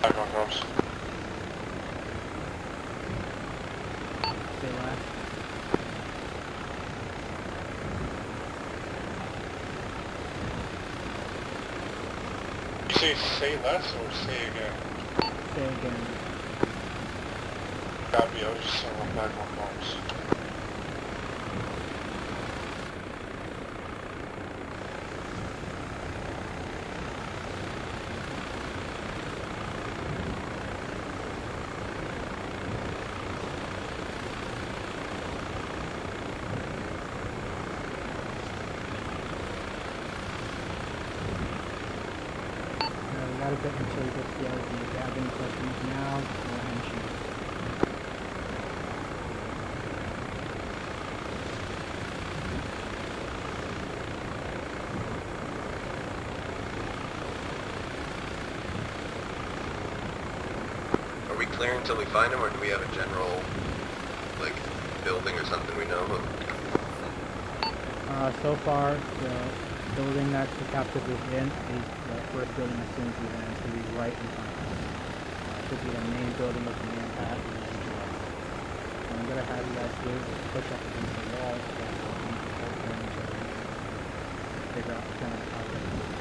Back on comes. Stay left. You say less or say again? Say again. Copy, I was just saying I'm back on comes. We got a bit until we get to the LZ. If you have any questions now, go ahead and shoot. Are we clearing until we find him, or do we have a general, like, building or something we know of? So far, the building that the captive is in is the first building as soon as we land. It's going to be right in front of us. Should be the main building with the main pad. What I'm going to have you guys do is push up against the wall so that we can figure out kind of how to move.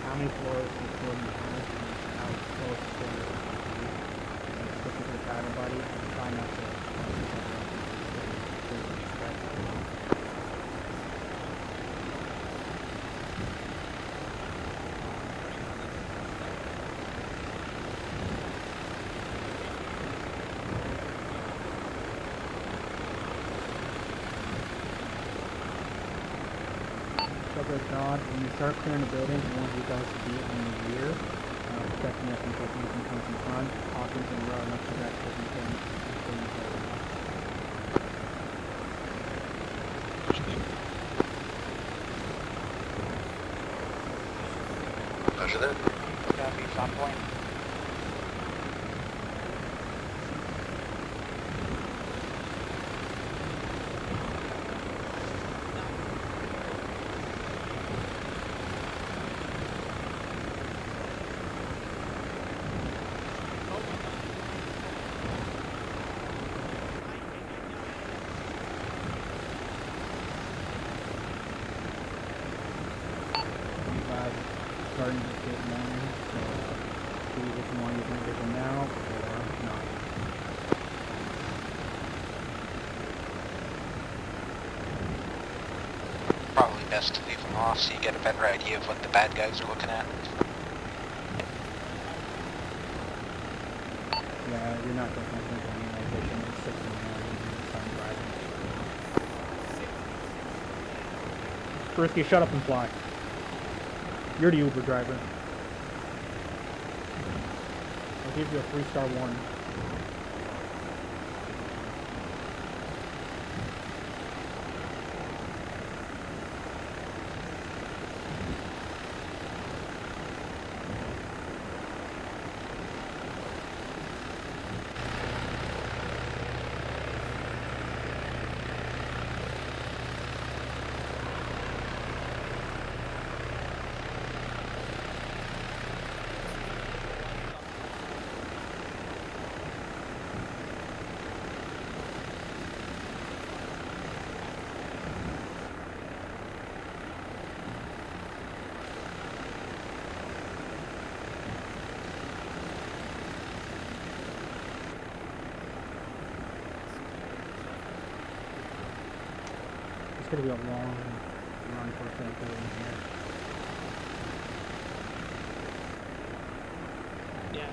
How many floors before you have and how close to stick to the paddle body and try not to God, when you start clearing the building, I want you guys to be on the rear, protecting us until something comes in front. Hawkins and run up to that person can Roger that. Copy, stop point. starting to get morning, so see if you want to use my vision now or not. Probably best to leave them off so you get a better idea of what the bad guys are looking at. Yeah, you're not going to think of any my vision. It's 6 in the morning and time driving. Frisky, shut up and fly. You're the Uber driver. I'll give you a 3-star warning. It's going to be a long run for a building here. Yeah.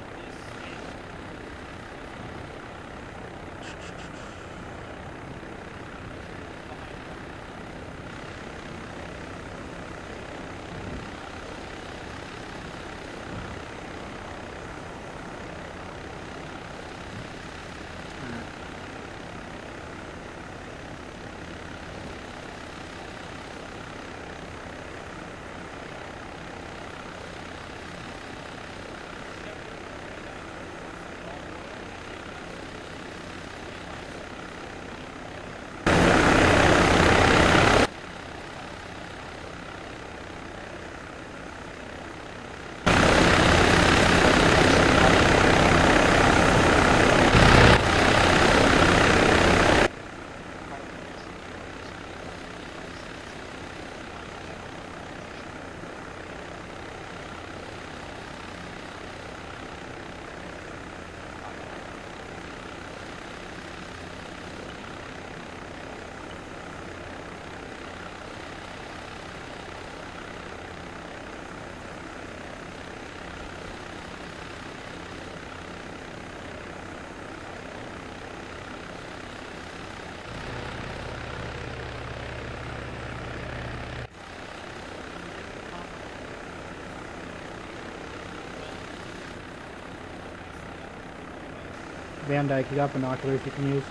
Van Dyke, you got binoculars you can use?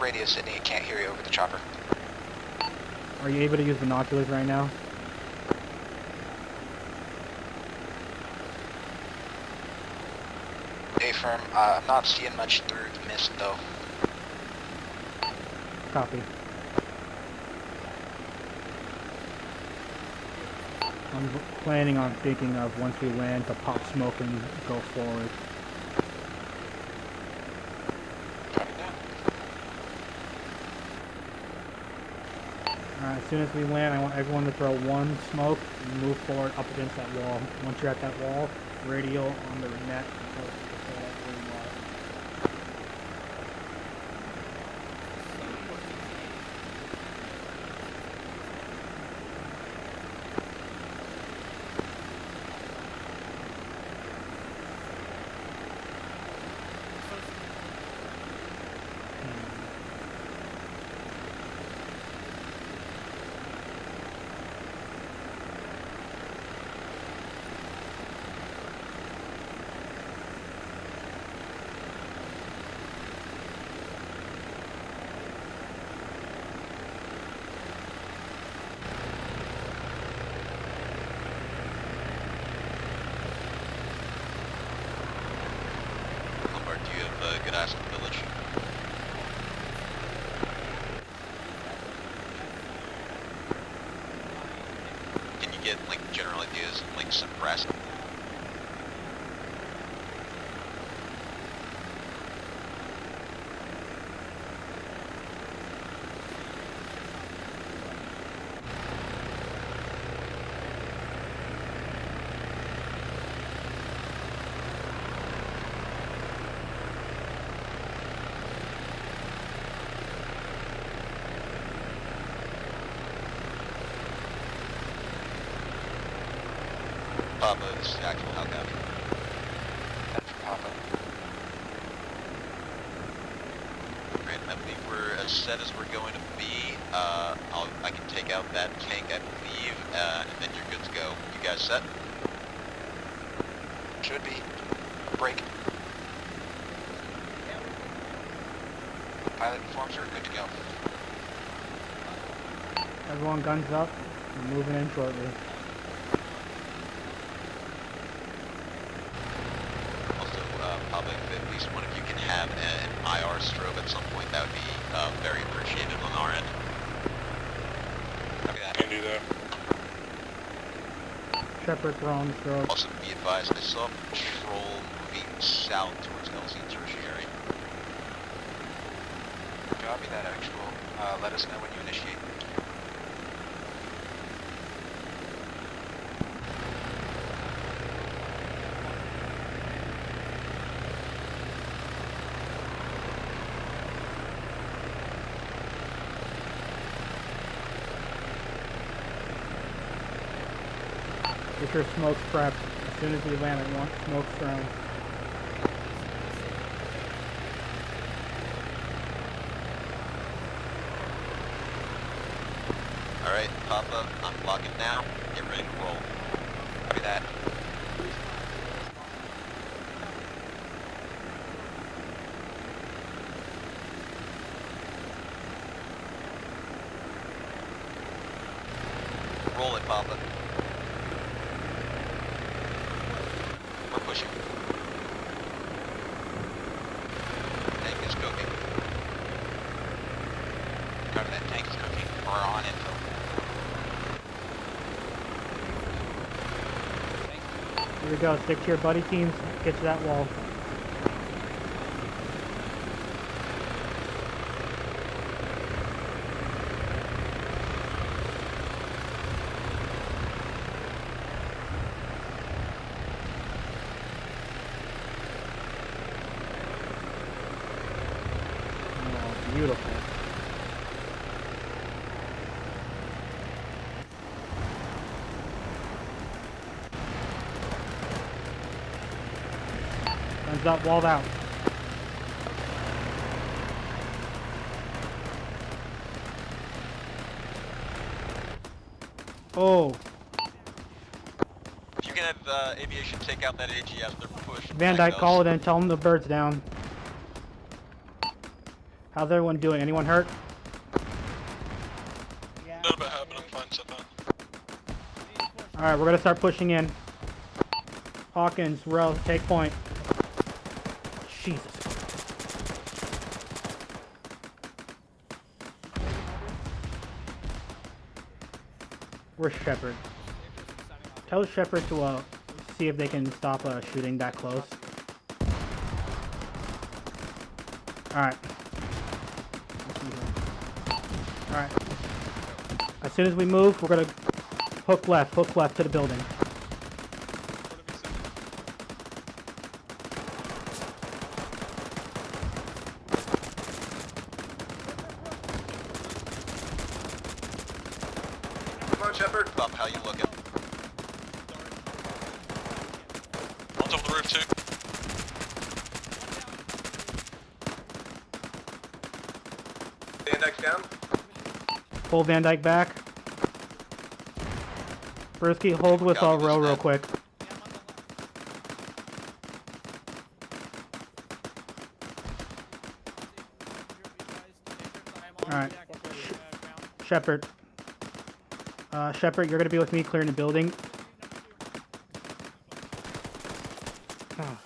Radio Sydney, can't hear you over the chopper. Are you able to use binoculars right now? A-firm, I'm not seeing much through the mist though. Copy. I'm planning on thinking of once we land to pop smoke and go forward. As soon as we land, I want everyone to throw one smoke and move forward up against that wall. Once you're at that wall, radio on the net until that green wall. Lombard, do you have good eyes on the village? Can you get, like, general ideas and, like, suppress? Papa is actual helicopter. Head for Papa. Great, I believe we're as set as we're going to be. I can take out that tank, I believe, and then you're good to go. You guys set? Should be. Break. Pilot informs are good to go. Everyone guns up. We're moving in shortly. Also, probably if at least one of you can have an IR strobe at some point, that would be very appreciated on our end. Copy that. Can do that. Shepard throwing the strobe. Also, be advised, I saw a patrol moving south towards LZ Tertiary. Copy that, actual. Let us know when you initiate. Get your smokes prepped. As soon as we land, I want smokes thrown. Alright, Papa, I'm blocking now. Get ready to roll. Copy that. Roll it, Papa. We're pushing. Tank is cooking. Copy that. Tank is cooking. We're on info. Here we go. Stick to your buddy teams. Get to that wall. Oh, beautiful. Guns up, walled out. Oh, If you can have aviation take out that AGS. They're pushed. Van Dyke, call it in. Tell them the bird's down. How's everyone doing? Anyone hurt? A little bit hurt, but I'm fine so far. Alright, we're gonna start pushing in. Hawkins, row, take point. Jesus. Where's Shepard? Tell Shepard to see if they can stop shooting that close. Alright. Alright. As soon as we move, we're gonna hook left to the building. Come on, Shepard. Bump, how you looking? On top of the roof too. Van Dyke's down. Pull Van Dyke back. Brewski, hold with Copy, row this real is quick. Alright. Shepard. Shepard, you're gonna be with me clearing the building. Oh.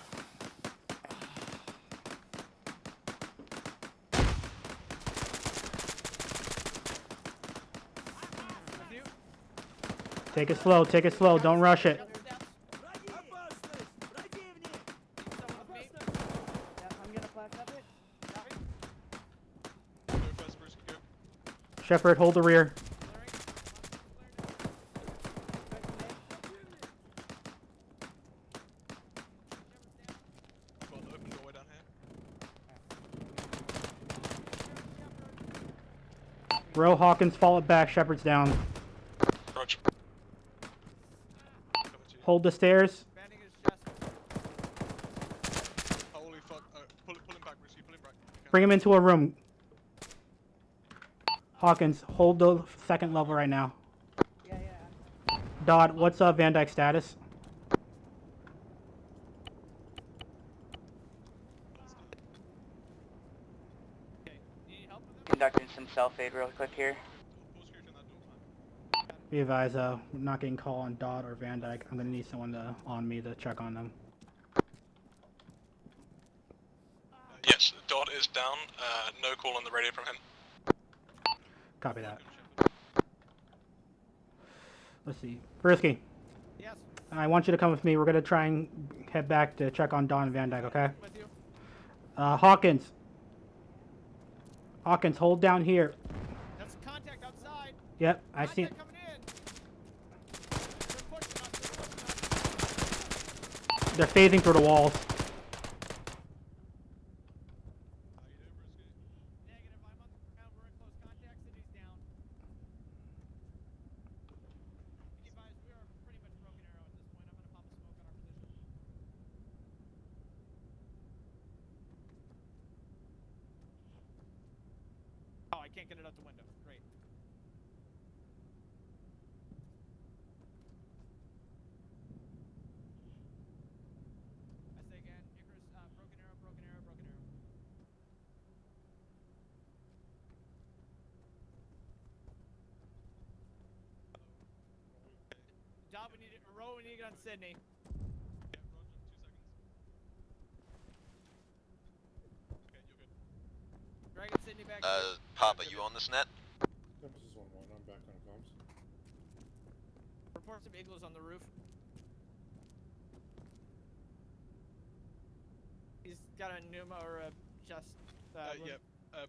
Take it slow, don't rush it. Shepard, hold the rear. Row Hawkins, fall it back, Shepard's down. Roger. Hold the stairs. Holy fuck. Pull him back, Risky. Pull him back. Bring him into a room. Hawkins, hold the second level right now. Dodd, what's Van Dyke's status? Conducting some self-aid real quick here. Be advised, we're not getting call on Dodd or Van Dyke. I'm gonna need someone on me to check on them. Yes, Dodd is down. No call on the radio from him. Copy that. Let's see. Brisky. Yes. I want you to come with me. We're gonna try and head back to check on Don and Van Dyke, okay? With you. Hawkins. Hawkins, hold down here. That's contact outside. Yep, I see. Contact coming in. They're pushing us. They're pushing us. They're phasing through the walls. Negative. I'm on the ground. We're in close contact. City's down. Be advised, we are pretty much broken arrow at this point. I'm gonna pop a smoke on our position. Oh, I can't get it out the window. Great. I say again, Icarus, broken arrow, broken arrow, broken arrow. Job, we need it. Row, we need it on Sydney. Dragon Sydney back. Papa, you on this net? Emphasis 1-1, I'm back on comms. Report some igloos on the roof. He's got a pneuma or a chest. Wound. Yep.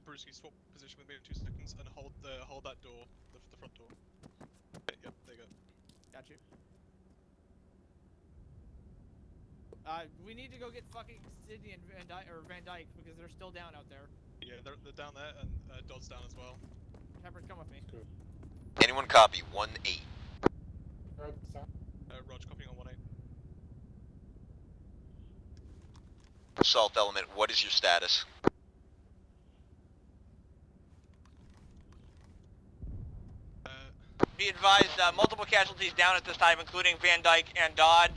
Bruce, you swap position with me in 2 seconds and hold that door, the front door. Okay, yep, there you go. Got you. We need to go get fucking Sydney and Van Dyke because they're still down out there. Yeah, they're down there and Dodd's down as well. Peppers, come with me. Good. Anyone copy? 1-8. Rog, copying on 1-8. Assault element, what is your status? Be advised, multiple casualties down at this time, including Van Dyke and Dodd.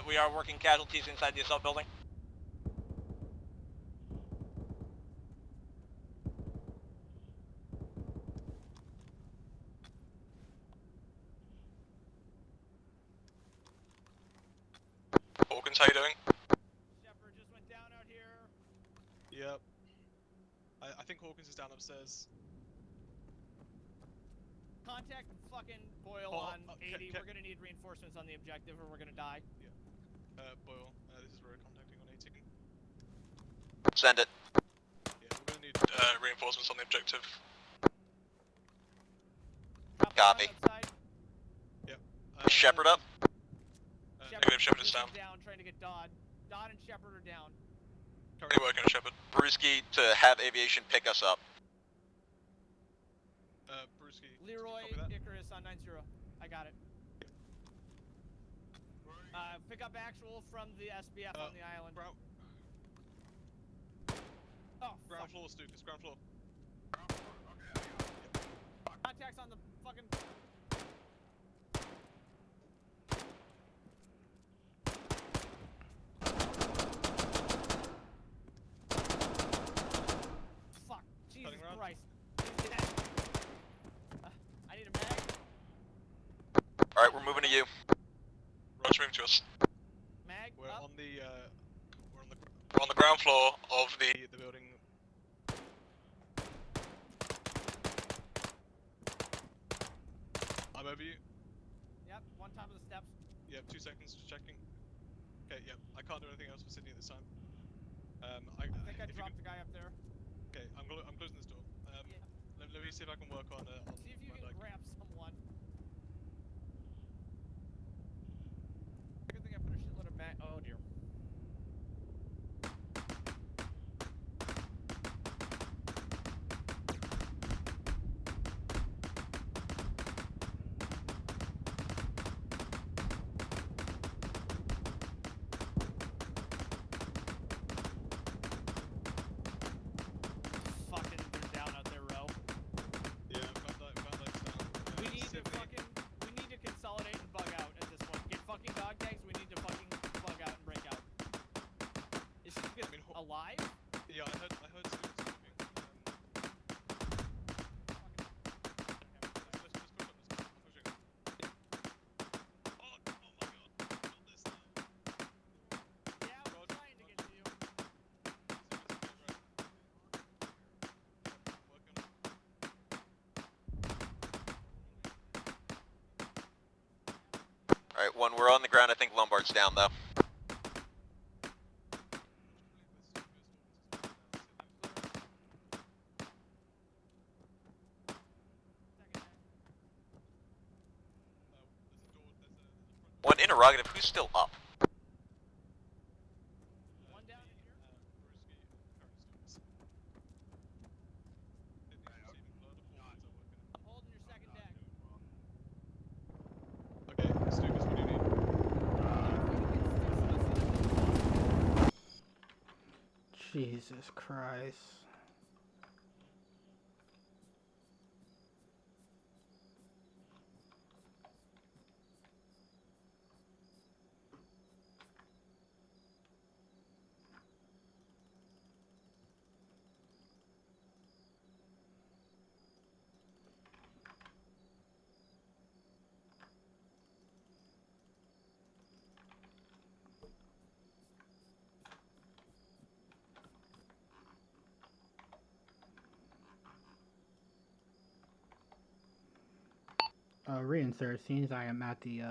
We are working casualties inside the assault building. Hawkins, how you doing? Shepard just went down out here. Yep. I think Hawkins is down upstairs. Contact fucking Boyle Oh, on 80. We're gonna need reinforcements on the objective or we're gonna die. Boyle, this is Roy contacting on 18. Send it. Yeah, we're gonna need Reinforcements on the objective. Drop the Copy. gun outside. Shepard up. Negative, Shepard is just down. trying to get Dodd. Dodd and Shepard are down. Currently working on Shepard. Brewski to have aviation pick us up. Brewski. Leroy copy that? Icarus on 90. I got it. Pick up actual from the SBF on the island. Oh, Ground floor, Stukus, ground floor. Contacts on the fucking... Fuck. Jesus Christ. He's dead. I need a mag. Alright, we're moving to you. Roger, moving to us. Mag, We're up. on the We're on the ground floor of the... the building. I'm over you. Yep, one top of the steps. Yep, 2 seconds, just checking. Okay, yep, I can't do anything else for Sydney this time. I think I dropped the guy up there. Okay, I'm closing this door. Yeah. Let me see if I can work on See if you Van can Dyke. grab someone. Good thing I put a shitload of mag. Oh dear. Fucking, they're down out there, Ro. Yeah, Van Dyke's down. We need to Sydney. we need to consolidate and bug out at this point. Get fucking dog tags, we need to fucking bug out and break out. Is he alive? Yeah, I heard Stukus moving. Let's push up, I'm pushing. Oh my god, not this now. Yeah, we're trying to get to you. Alright, one, we're on the ground. I think Lombard's down though. One interrogative, who's still up? One down in here. I'm holding your second deck. Okay, Stukus, what do you need? Jesus Christ. Reinsert, seems I am at the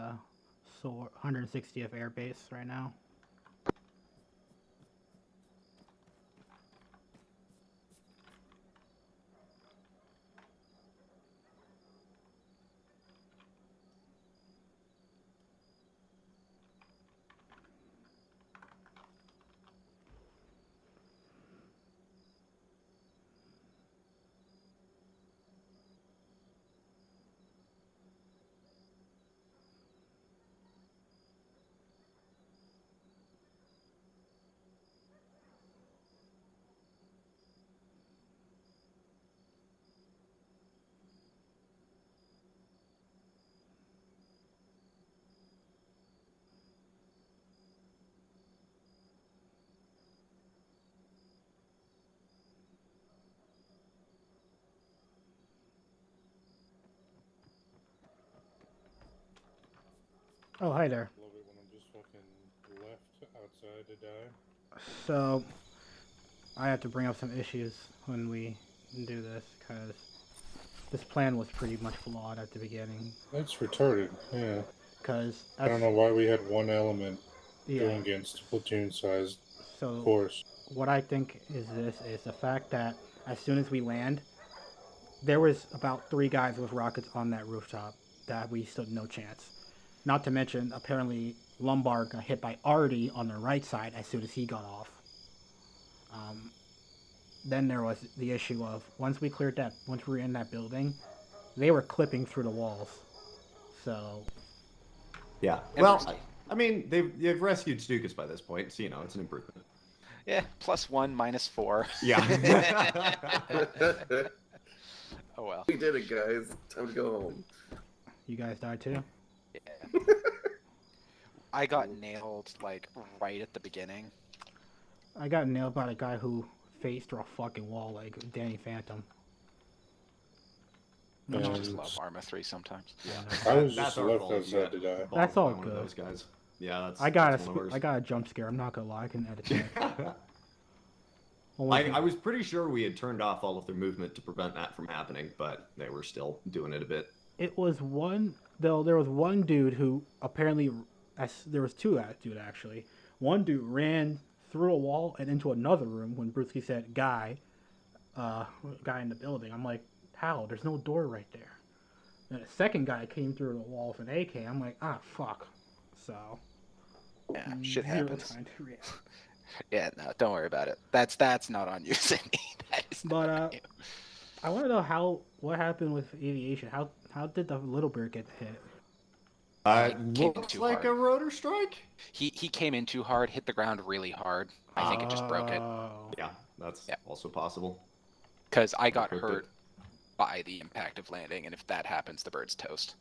160th Air Base right now. Oh, hi there. Love it when I'm just fucking left outside to die. So, I have to bring up some issues when we do this, because this plan was pretty much flawed at the beginning. That's retarded, yeah. Because I don't know why we had one element yeah. going against platoon-sized So, force. what I think is the fact that as soon as we land, there was about 3 guys with rockets on that rooftop that we stood no chance. Not to mention, apparently, Lombard got hit by Artie on the right side as soon as he got off. Then there was the issue of, once we were in that building, they were clipping through the walls. So... Yeah. Well, I mean, they've rescued Stukus by this point, so, you know, it's an improvement. Yeah, +1, -4. Yeah. Oh well. We did it, guys. Time to go home. You guys died too? Yeah. I got nailed, like, right at the beginning. I got nailed by a guy who faced through a fucking wall like Danny Phantom. I just love Arma 3 sometimes. Yeah, I was just left outside to die. That's all One good. of those guys. Yeah, that's. I got that's one of ours. I got a jump scare. I'm not gonna lie. I can edit that. I was pretty sure we had turned off all of their movement to prevent that from happening, but they were still doing it a bit. It was one though. There was one dude who apparently, there was 2 dude actually. One dude ran through a wall and into another room when Brewski said guy in the building. I'm like, how? There's no door right there. And the second guy came through the wall with an AK. I'm like, ah, fuck. So, yeah, shit happens. Time to react. Yeah, no, don't worry about it. That's not on you, Sydney. That is not on you. I want to know what happened with aviation. How did the little bird get hit? Looks like hard. A rotor strike. He came in too hard, hit the ground really hard. I think it just broke it. Yeah, that's also possible. Because I got hurt by the impact of landing, and if that happens, the bird's toast.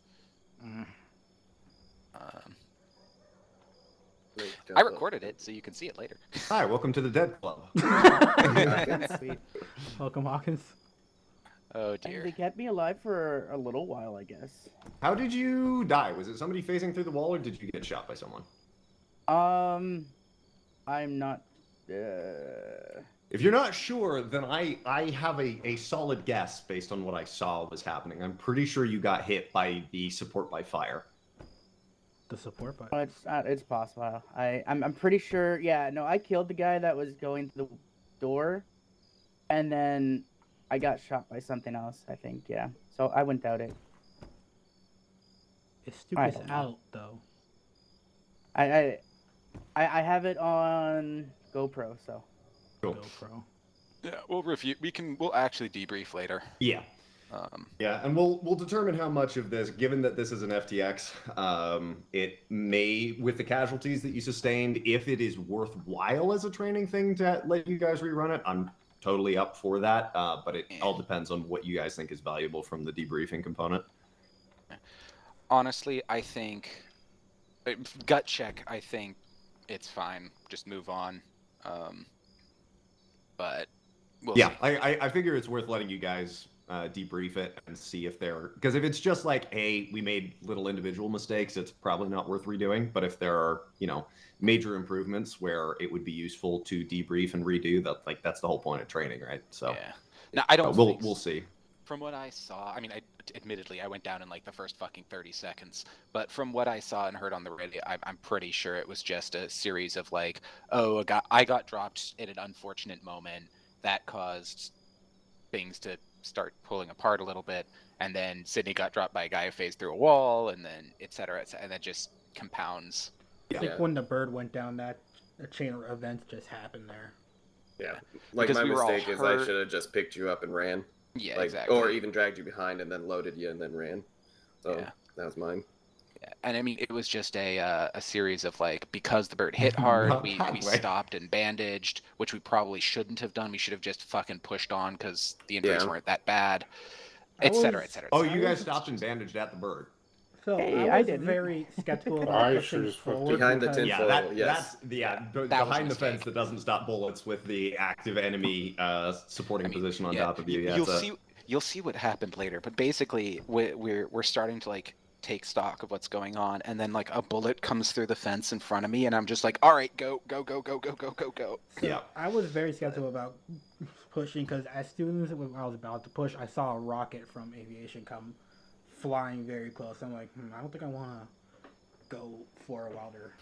I recorded it, so you can see it later. Hi, welcome to the Dead Club. Welcome, Hawkins. Oh dear. And they kept me alive for a little while, I guess. How did you die? Was it somebody phasing through the wall, or did you get shot by someone? I'm not. If you're not sure, then I have a solid guess based on what I saw was happening. I'm pretty sure you got hit by the support by fire. The support by. Well, it's possible. I'm pretty sure. Yeah, no, I killed the guy that was going to the door, and then I got shot by something else. I think. Yeah. So I went out it. Is Stukus out though? I have it on GoPro, so. Cool. GoPro. Yeah, we'll review. We'll actually debrief later. Yeah. Yeah, and we'll determine how much of this, given that this is an FTX, it may, with the casualties that you sustained, if it is worthwhile as a training thing to let you guys rerun it, I'm totally up for that. But it all depends on what you guys think is valuable from the debriefing component. Honestly, I think gut check. I think it's fine. Just move on. But we'll see. I figure it's worth letting you guys debrief it and see if because if it's just like, hey, we made little individual mistakes, it's probably not worth redoing. But if there are, major improvements where it would be useful to debrief and redo, that's the whole point of training, right? So yeah. No, I don't. We'll see. From what I saw, I mean, admittedly, I went down in like the first fucking 30 seconds. But from what I saw and heard on the radio, I'm pretty sure it was just a series of like, oh, I got dropped at an unfortunate moment that caused things to start pulling apart a little bit, and then Sydney got dropped by a guy who phased through a wall, and then et cetera, and that just compounds. I think when the bird went down, that a chain of events just happened there. Yeah, like because my mistake is I should have just picked you up and ran. Yeah, exactly. Or even dragged you behind and then loaded you and then ran. So that was mine. Yeah, and I mean, it was just a series of like, because the bird hit hard, we stopped and bandaged, which we probably shouldn't have done. We should have just fucking pushed on because the injuries weren't that bad, et cetera, et cetera. Oh, you guys stopped and bandaged at the bird. So I was very skeptical about pushing forward. Behind the tinfoil, that's behind the fence that doesn't stop bullets with the active enemy supporting position on top of you. Yeah, you'll see what happened later, but basically we're starting to like take stock of what's going on, and then like a bullet comes through the fence in front of me, and I'm just like, all right, go. So Yeah. I was very skeptical about pushing because as soon as I was about to push, I saw a rocket from aviation come flying very close. I'm like, I don't think I want to go for it while they're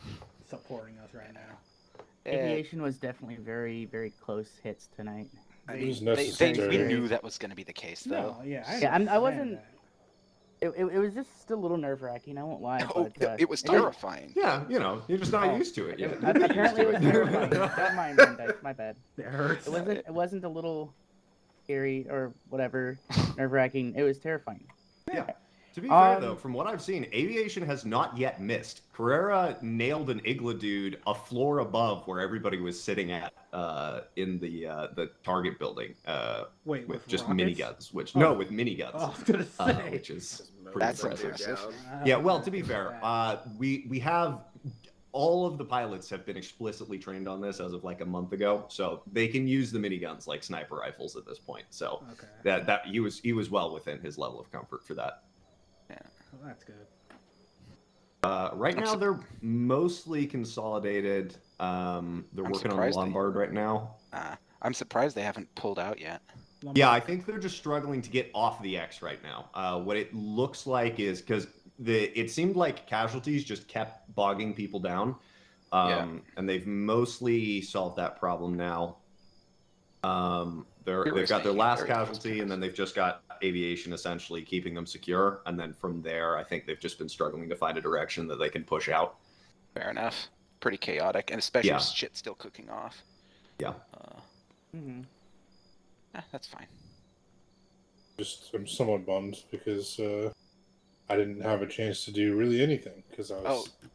supporting us right now. Aviation was definitely very, very close hits tonight. It was we necessary. knew that was going to be the case, though. No, yeah, I Yeah, I understand wasn't. that. It was just a little nerve wracking. I won't lie. Oh, but, it was terrifying. Yeah, you know, you're just not Oh. used to it yet. Apparently, it was terrifying. Never mind, Van Dyke. My bad. It hurts. It wasn't a little scary or whatever, nerve wracking. It was terrifying. Yeah. To be fair, though, from what I've seen, aviation has not yet missed. Carrera nailed an Igla dude a floor above where everybody was sitting at in the target building. Wait, with with just rockets? miniguns, which Oh. no, with miniguns, Oh, I was gonna say. which is pretty That's impressive. impressive. Yeah, well, to be fair, we have all of the pilots have been explicitly trained on this as of like a month ago, so they can use the miniguns like sniper rifles at this point. So Okay. that he was well within his level of comfort for that. Well, that's good. Right now, they're mostly consolidated. They're working on surprised they- Lombard right now. I'm surprised they haven't pulled out yet. Yeah, I think they're just struggling to get off the X right now. What it looks like is because it seemed like casualties just kept bogging people down, and they've mostly solved that problem now. They've got their last casualty, and then they've just got aviation essentially keeping them secure. And then from there, I think they've just been struggling to find a direction that they can push out. Fair enough. Pretty chaotic, and especially Yeah. with shit still cooking off. Yeah. That's fine. I'm somewhat bummed because I didn't have a chance to do really anything because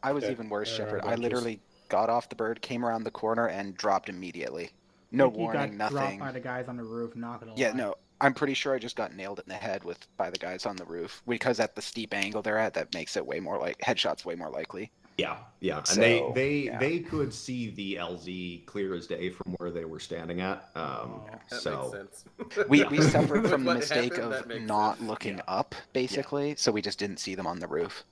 I was even worse, Shepard. I literally got off the bird, came around the corner, and dropped immediately. No warning, got nothing. Dropped by the guys on the roof, not gonna Yeah, lie. no. I'm pretty sure I just got nailed in the head by the guys on the roof because at the steep angle they're at, that makes it way more like headshots way more likely. Yeah, and So, they could see the LZ clear as day from where they were standing at. That so makes sense. We suffered from the What mistake happened, of that makes not sense. looking up, basically, so we just didn't see them on the roof.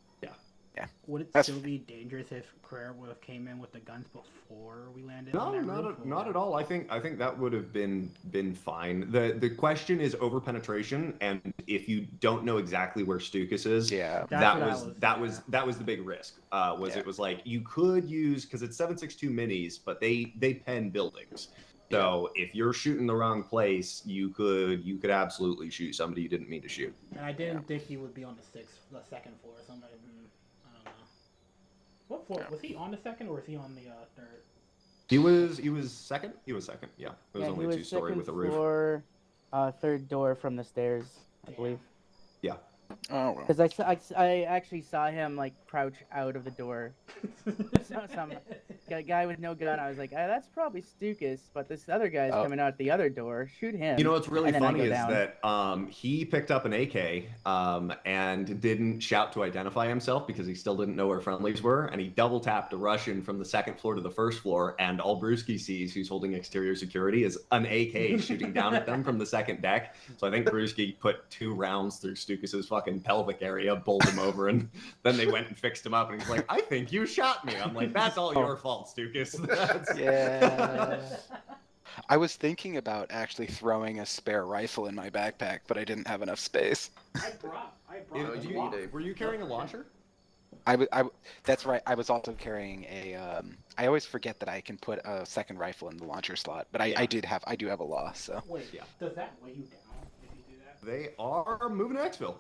Would it That's- still be dangerous if Carrera would have came in with the guns before we landed? no, on that roof, or not at all. I think that would have been fine. The question is over penetration, and if you don't know exactly where Stukus is, Yeah, that was the big risk. It was like you could use because it's 7.62 minis, but they pen buildings. So if you're shooting the wrong place, you could absolutely shoot somebody you didn't mean to shoot. And I didn't think he would be on the second floor. So I'm like, I don't know. What floor was he on? The second, or was he on the third? He was second. He was second. Yeah, it was Yeah, only he was two-story second with a roof. floor, third door from the stairs, I believe. Yeah. Oh well. Because I actually saw him like crouch out of the door. Some guy with no gun. I was like, that's probably Stukus, but this other guy's coming out the other door. Shoot him. You know what's really and then I funny go is down. that he picked up an AK and didn't shout to identify himself because he still didn't know where friendlies were, and he double tapped a Russian from the second floor to the first floor, and all Brewski sees, who's holding exterior security, is an AK shooting down at them from the second deck. So I think Brewski put 2 rounds through Stukus's fucking pelvic area, bowled him over, and then they went and fixed him up, and he's like, I think you shot me. I'm like, that's all your fault, Stukus. Yeah. I was thinking about actually throwing a spare rifle in my backpack, but I didn't have enough space. I brought Were you carrying a launcher? That's right. I was also carrying a. I always forget that I can put a second rifle in the launcher slot, but I do have a law. So. Wait, does that weigh you down if you do that? They are moving to Xville.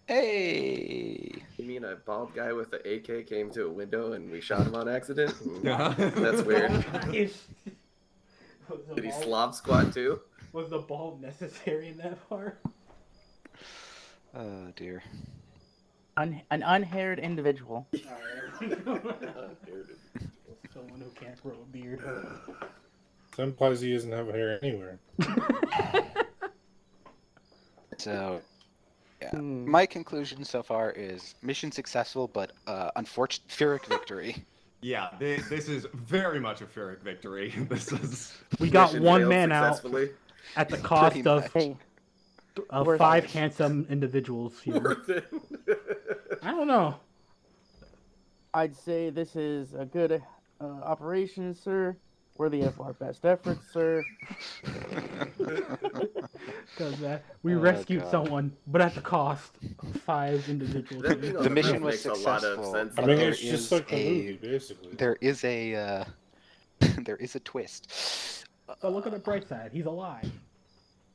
Hey. You mean a bald guy with an AK came to a window and we shot him on accident? That's weird. Did he slob squat too? Was the ball necessary in that part? Oh dear. An unhaired individual. Someone who can't grow a beard. That implies he doesn't have hair anywhere. So, yeah. My conclusion so far is mission successful, but unfortunate Pyrrhic victory. Yeah, this is very much a Pyrrhic victory. This is We got Mission one failed man out successfully. at the cost Pretty of much. Hey, Worth 5 it. handsome individuals here. Worth it. I don't know. I'd say this is a good operation, sir. Worthy of our best efforts, sir. Because we Oh, rescued God. someone, but at the cost of 5 individuals. That being on The the mission roof was makes a lot of successful. sense. I but mean, there it's just is like the a movie, basically. there is a there is a twist. But look at the bright side. He's alive.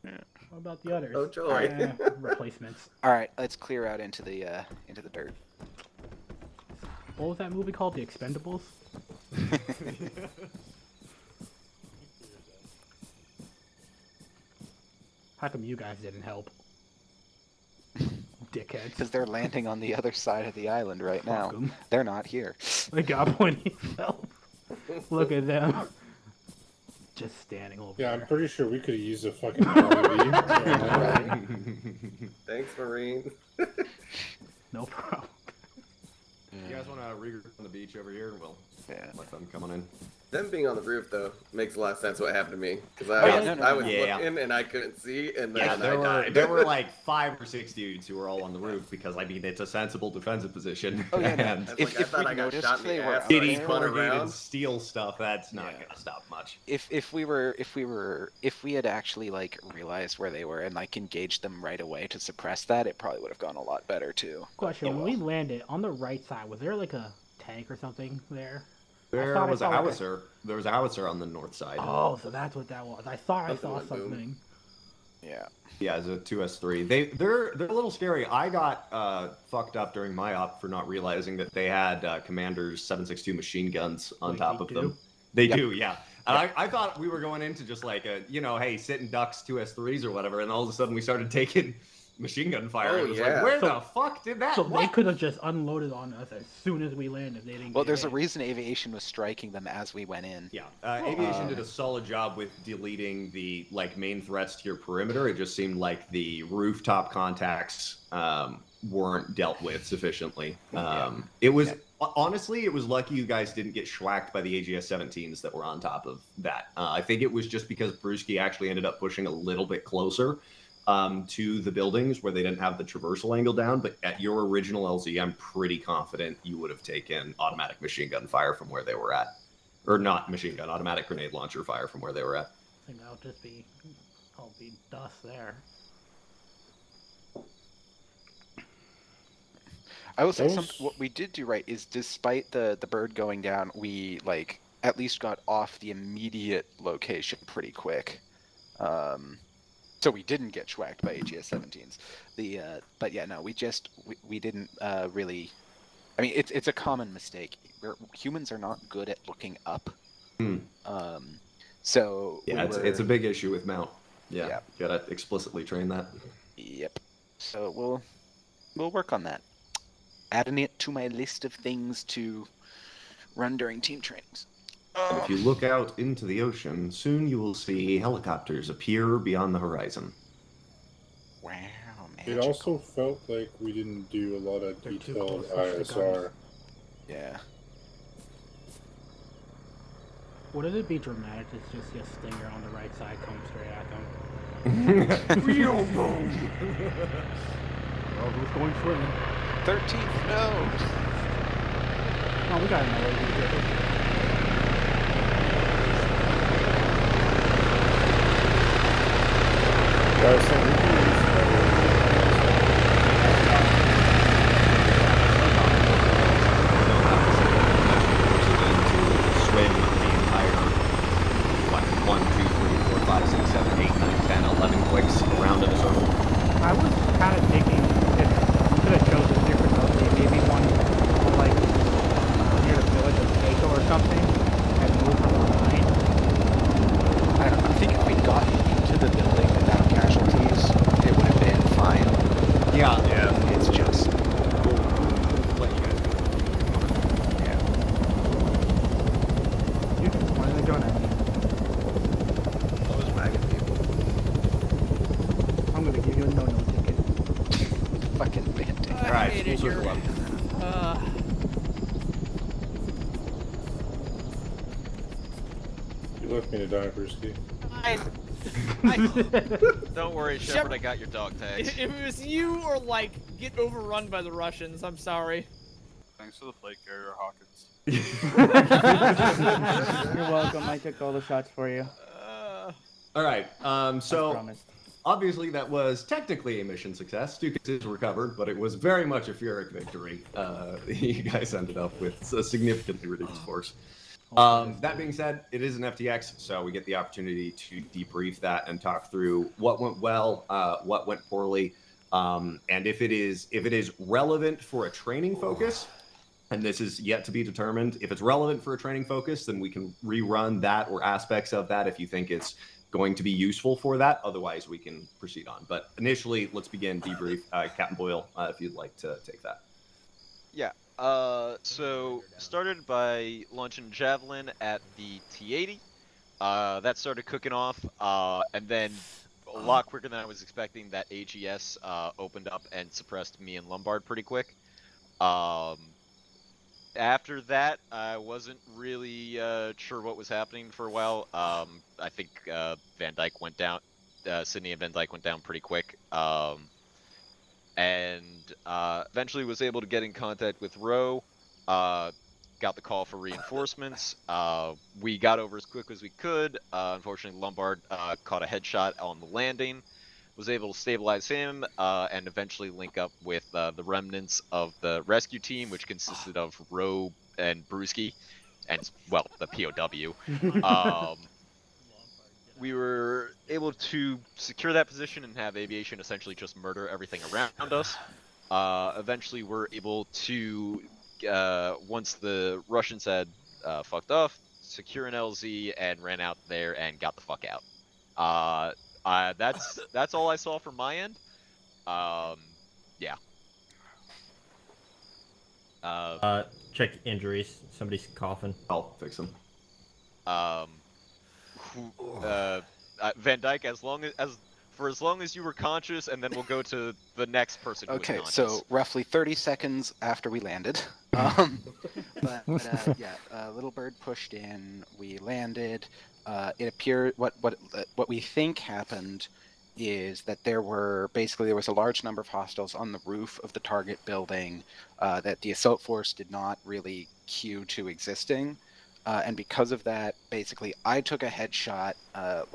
What about the others? Oh, joy. Replacements. All right, let's clear out into the dirt. What was that movie called? The Expendables? How come you guys didn't help? Dickheads. Because they're landing on the other side of the island right now. Fuck 'em. They're not here. They got plenty of help. Look at them. Just standing over Yeah, there. I'm pretty sure we could have used a fucking RV. Thanks, Marine. No problem. You guys want to regroup on the beach over here? We'll let them come on in. Them being on the roof, though, makes a lot of sense what happened to me. Because I was looking and I couldn't see, and then I died. There were like 5 or 6 dudes who were all on the roof because, I mean, it's a sensible defensive position. Oh, yeah, no. And If I thought I got noticed shot in they the were ass, up and I shitty there, spun corrugated around. steel stuff, that's not gonna stop much. if we had actually like realized where they were and like engaged them right away to suppress that, it probably would have gone a lot better too. Question, when we landed, on the right side, was there like a tank or something there? There I was a saw like howitzer. There was a howitzer on the north side. Oh, so that's what that was. I thought Something I saw went boom. something. Yeah. Yeah, it's a 2S3. They're a little scary. I got fucked up during my op for not realizing that they had Commander's 7.62 machine guns on Wait, top they of do? them. They do, yeah. And I thought we were going into just like a, hey, sitting ducks 2S3s or whatever, and all of a sudden we started taking machine gun fire. Oh, It was yeah. like, where So- the fuck did that? So they what? could have just unloaded on us as soon as we landed. They didn't. Well, get there's a hit. reason aviation was striking them as we went in. Yeah, aviation did a solid job with deleting the main threats to your perimeter. It just seemed like the rooftop contacts weren't dealt with sufficiently. It was honestly, it was lucky you guys didn't get schwacked by the AGS-17s that were on top of that. I think it was just because Brewski actually ended up pushing a little bit closer to the buildings where they didn't have the traversal angle down. But at your original LZ, I'm pretty confident you would have taken automatic machine gun fire from where they were at. Or not machine gun, automatic grenade launcher fire from where they were at. I think that'll just be, I'll be dust there. I will say Those- what we did do right is, despite the bird going down, we like at least got off the immediate location pretty quick. So we didn't get schwacked by AGS-17s. But yeah, no, we didn't really. I mean, it's a common mistake. Humans are not good at looking up. So Yeah, it's a big issue with mount. Yeah, Yeah. you gotta explicitly train that. Yep. So we'll work on that. Adding it to my list of things to run during team trainings. And if you look out into the ocean, soon you will see helicopters appear beyond the horizon. Wow, It magical. also felt like we didn't do a lot of They're too detailed close to the ISR. Yeah. Wouldn't it be dramatic to just see a stinger on the right side come straight at them? Real boom! Oh, who's going swimming? 13th, no! Oh, we got another one. Swim the entire 1, 2, 3, 4, 5, 6, 7, 8, 9, 10, 11 clicks around in a circle. I was kind of thinking if we could have chosen a different LZ, maybe one like near the village of Keiko or something, and move from behind. I think if we'd gotten into the building without casualties, it would have been fine. Yeah. It's just. Let you guys go. Yeah. You can one of the donut. Those wagon people. I'm gonna give you a no-no ticket. Fucking bandit. All right, hated full circle your- up. You look left me to die, Brewski. Don't worry, Shepard, I got your dog tags. If it was you or, like, get overrun by the Russians, I'm sorry. Thanks for the plate carrier, Hawkins. You're welcome. I took all the shots for you. All right. So obviously that was technically a mission success. Stukus is recovered, but it was very much a Pyrrhic victory. You guys ended up with a significantly reduced force. That being said, it is an FTX, so we get the opportunity to debrief that and talk through what went well, what went poorly, and if it is relevant for a training focus. And this is yet to be determined. If it's relevant for a training focus, then we can rerun that or aspects of that if you think it's going to be useful for that. Otherwise, we can proceed on. But initially, let's begin debrief. Captain Boyle, if you'd like to take that. Yeah. So started by launching Javelin at the T-80. That started cooking off, and then a lot quicker than I was expecting, that AGS opened up and suppressed me and Lombard pretty quick. After that, I wasn't really sure what was happening for a while. I think Van Dyke went down. Sydney and Van Dyke went down pretty quick. And eventually was able to get in contact with Roe. Got the call for reinforcements. We got over as quick as we could. Unfortunately, Lombard caught a headshot on the landing. Was able to stabilize him and eventually link up with the remnants of the rescue team, which consisted of Roe and Brewski, and, well, the POW. We were able to secure that position and have aviation essentially just murder everything around us. Eventually, we're able to, once the Russians had fucked off, secure an LZ and ran out there and got the fuck out. That's all I saw from my end. Yeah. Check injuries. Somebody's coughing. I'll fix them. Van Dyke, as long as you were conscious, and then we'll go to the next person. Okay, so roughly 30 seconds after we landed. But Little Bird pushed in. We landed. It appeared what we think happened is that there was a large number of hostiles on the roof of the target building that the assault force did not really cue to existing. And because of that, basically, I took a headshot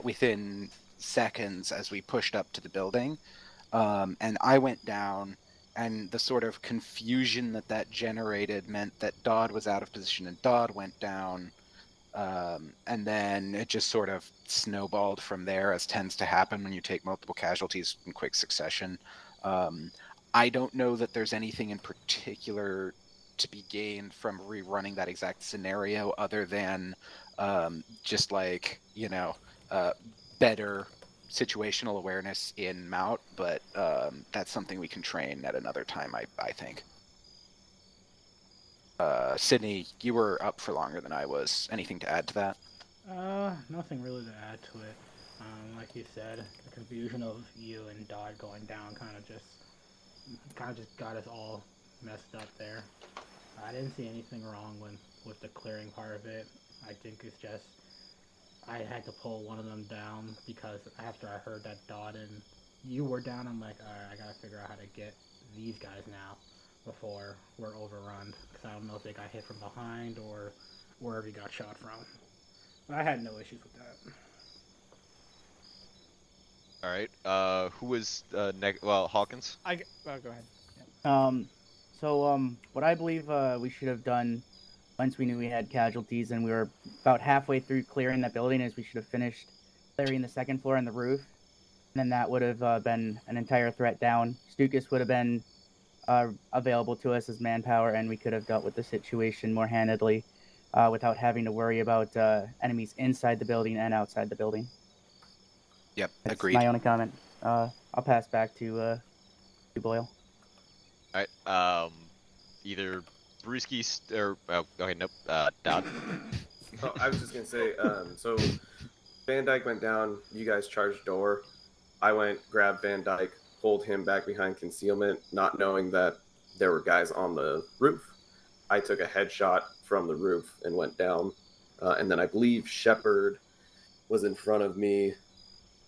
within seconds as we pushed up to the building. And I went down, and the sort of confusion that generated meant that Dodd was out of position and Dodd went down. And then it just sort of snowballed from there, as tends to happen when you take multiple casualties in quick succession. I don't know that there's anything in particular to be gained from rerunning that exact scenario other than just better situational awareness in Mount, but that's something we can train at another time, I think. Sydney, you were up for longer than I was. Anything to add to that? Nothing really to add to it. Like you said, the confusion of you and Dodd going down kind of just got us all messed up there. I didn't see anything wrong with the clearing part of it. I think it's just I had to pull one of them down because after I heard that Dodd and you were down, I'm like, alright, I gotta figure out how to get these guys now before we're overrun. Because I don't know if they got hit from behind or wherever you got shot from. But I had no issues with that. Alright, who was Hawkins? Go ahead. What I believe we should have done once we knew we had casualties and we were about halfway through clearing that building is we should have finished clearing the second floor and the roof. And then that would have been an entire threat down. Stukus would have been available to us as manpower, and we could have dealt with the situation more handedly without having to worry about enemies inside the building and outside the building. Yep, That's agreed. my only comment. I'll pass back to Boyle. Alright, either Brewski or Dodd. Oh, I was just gonna say, so Van Dyke went down, you guys charged door. I went, grabbed Van Dyke, pulled him back behind concealment, not knowing that there were guys on the roof. I took a headshot from the roof and went down. And then I believe Shepard was in front of me,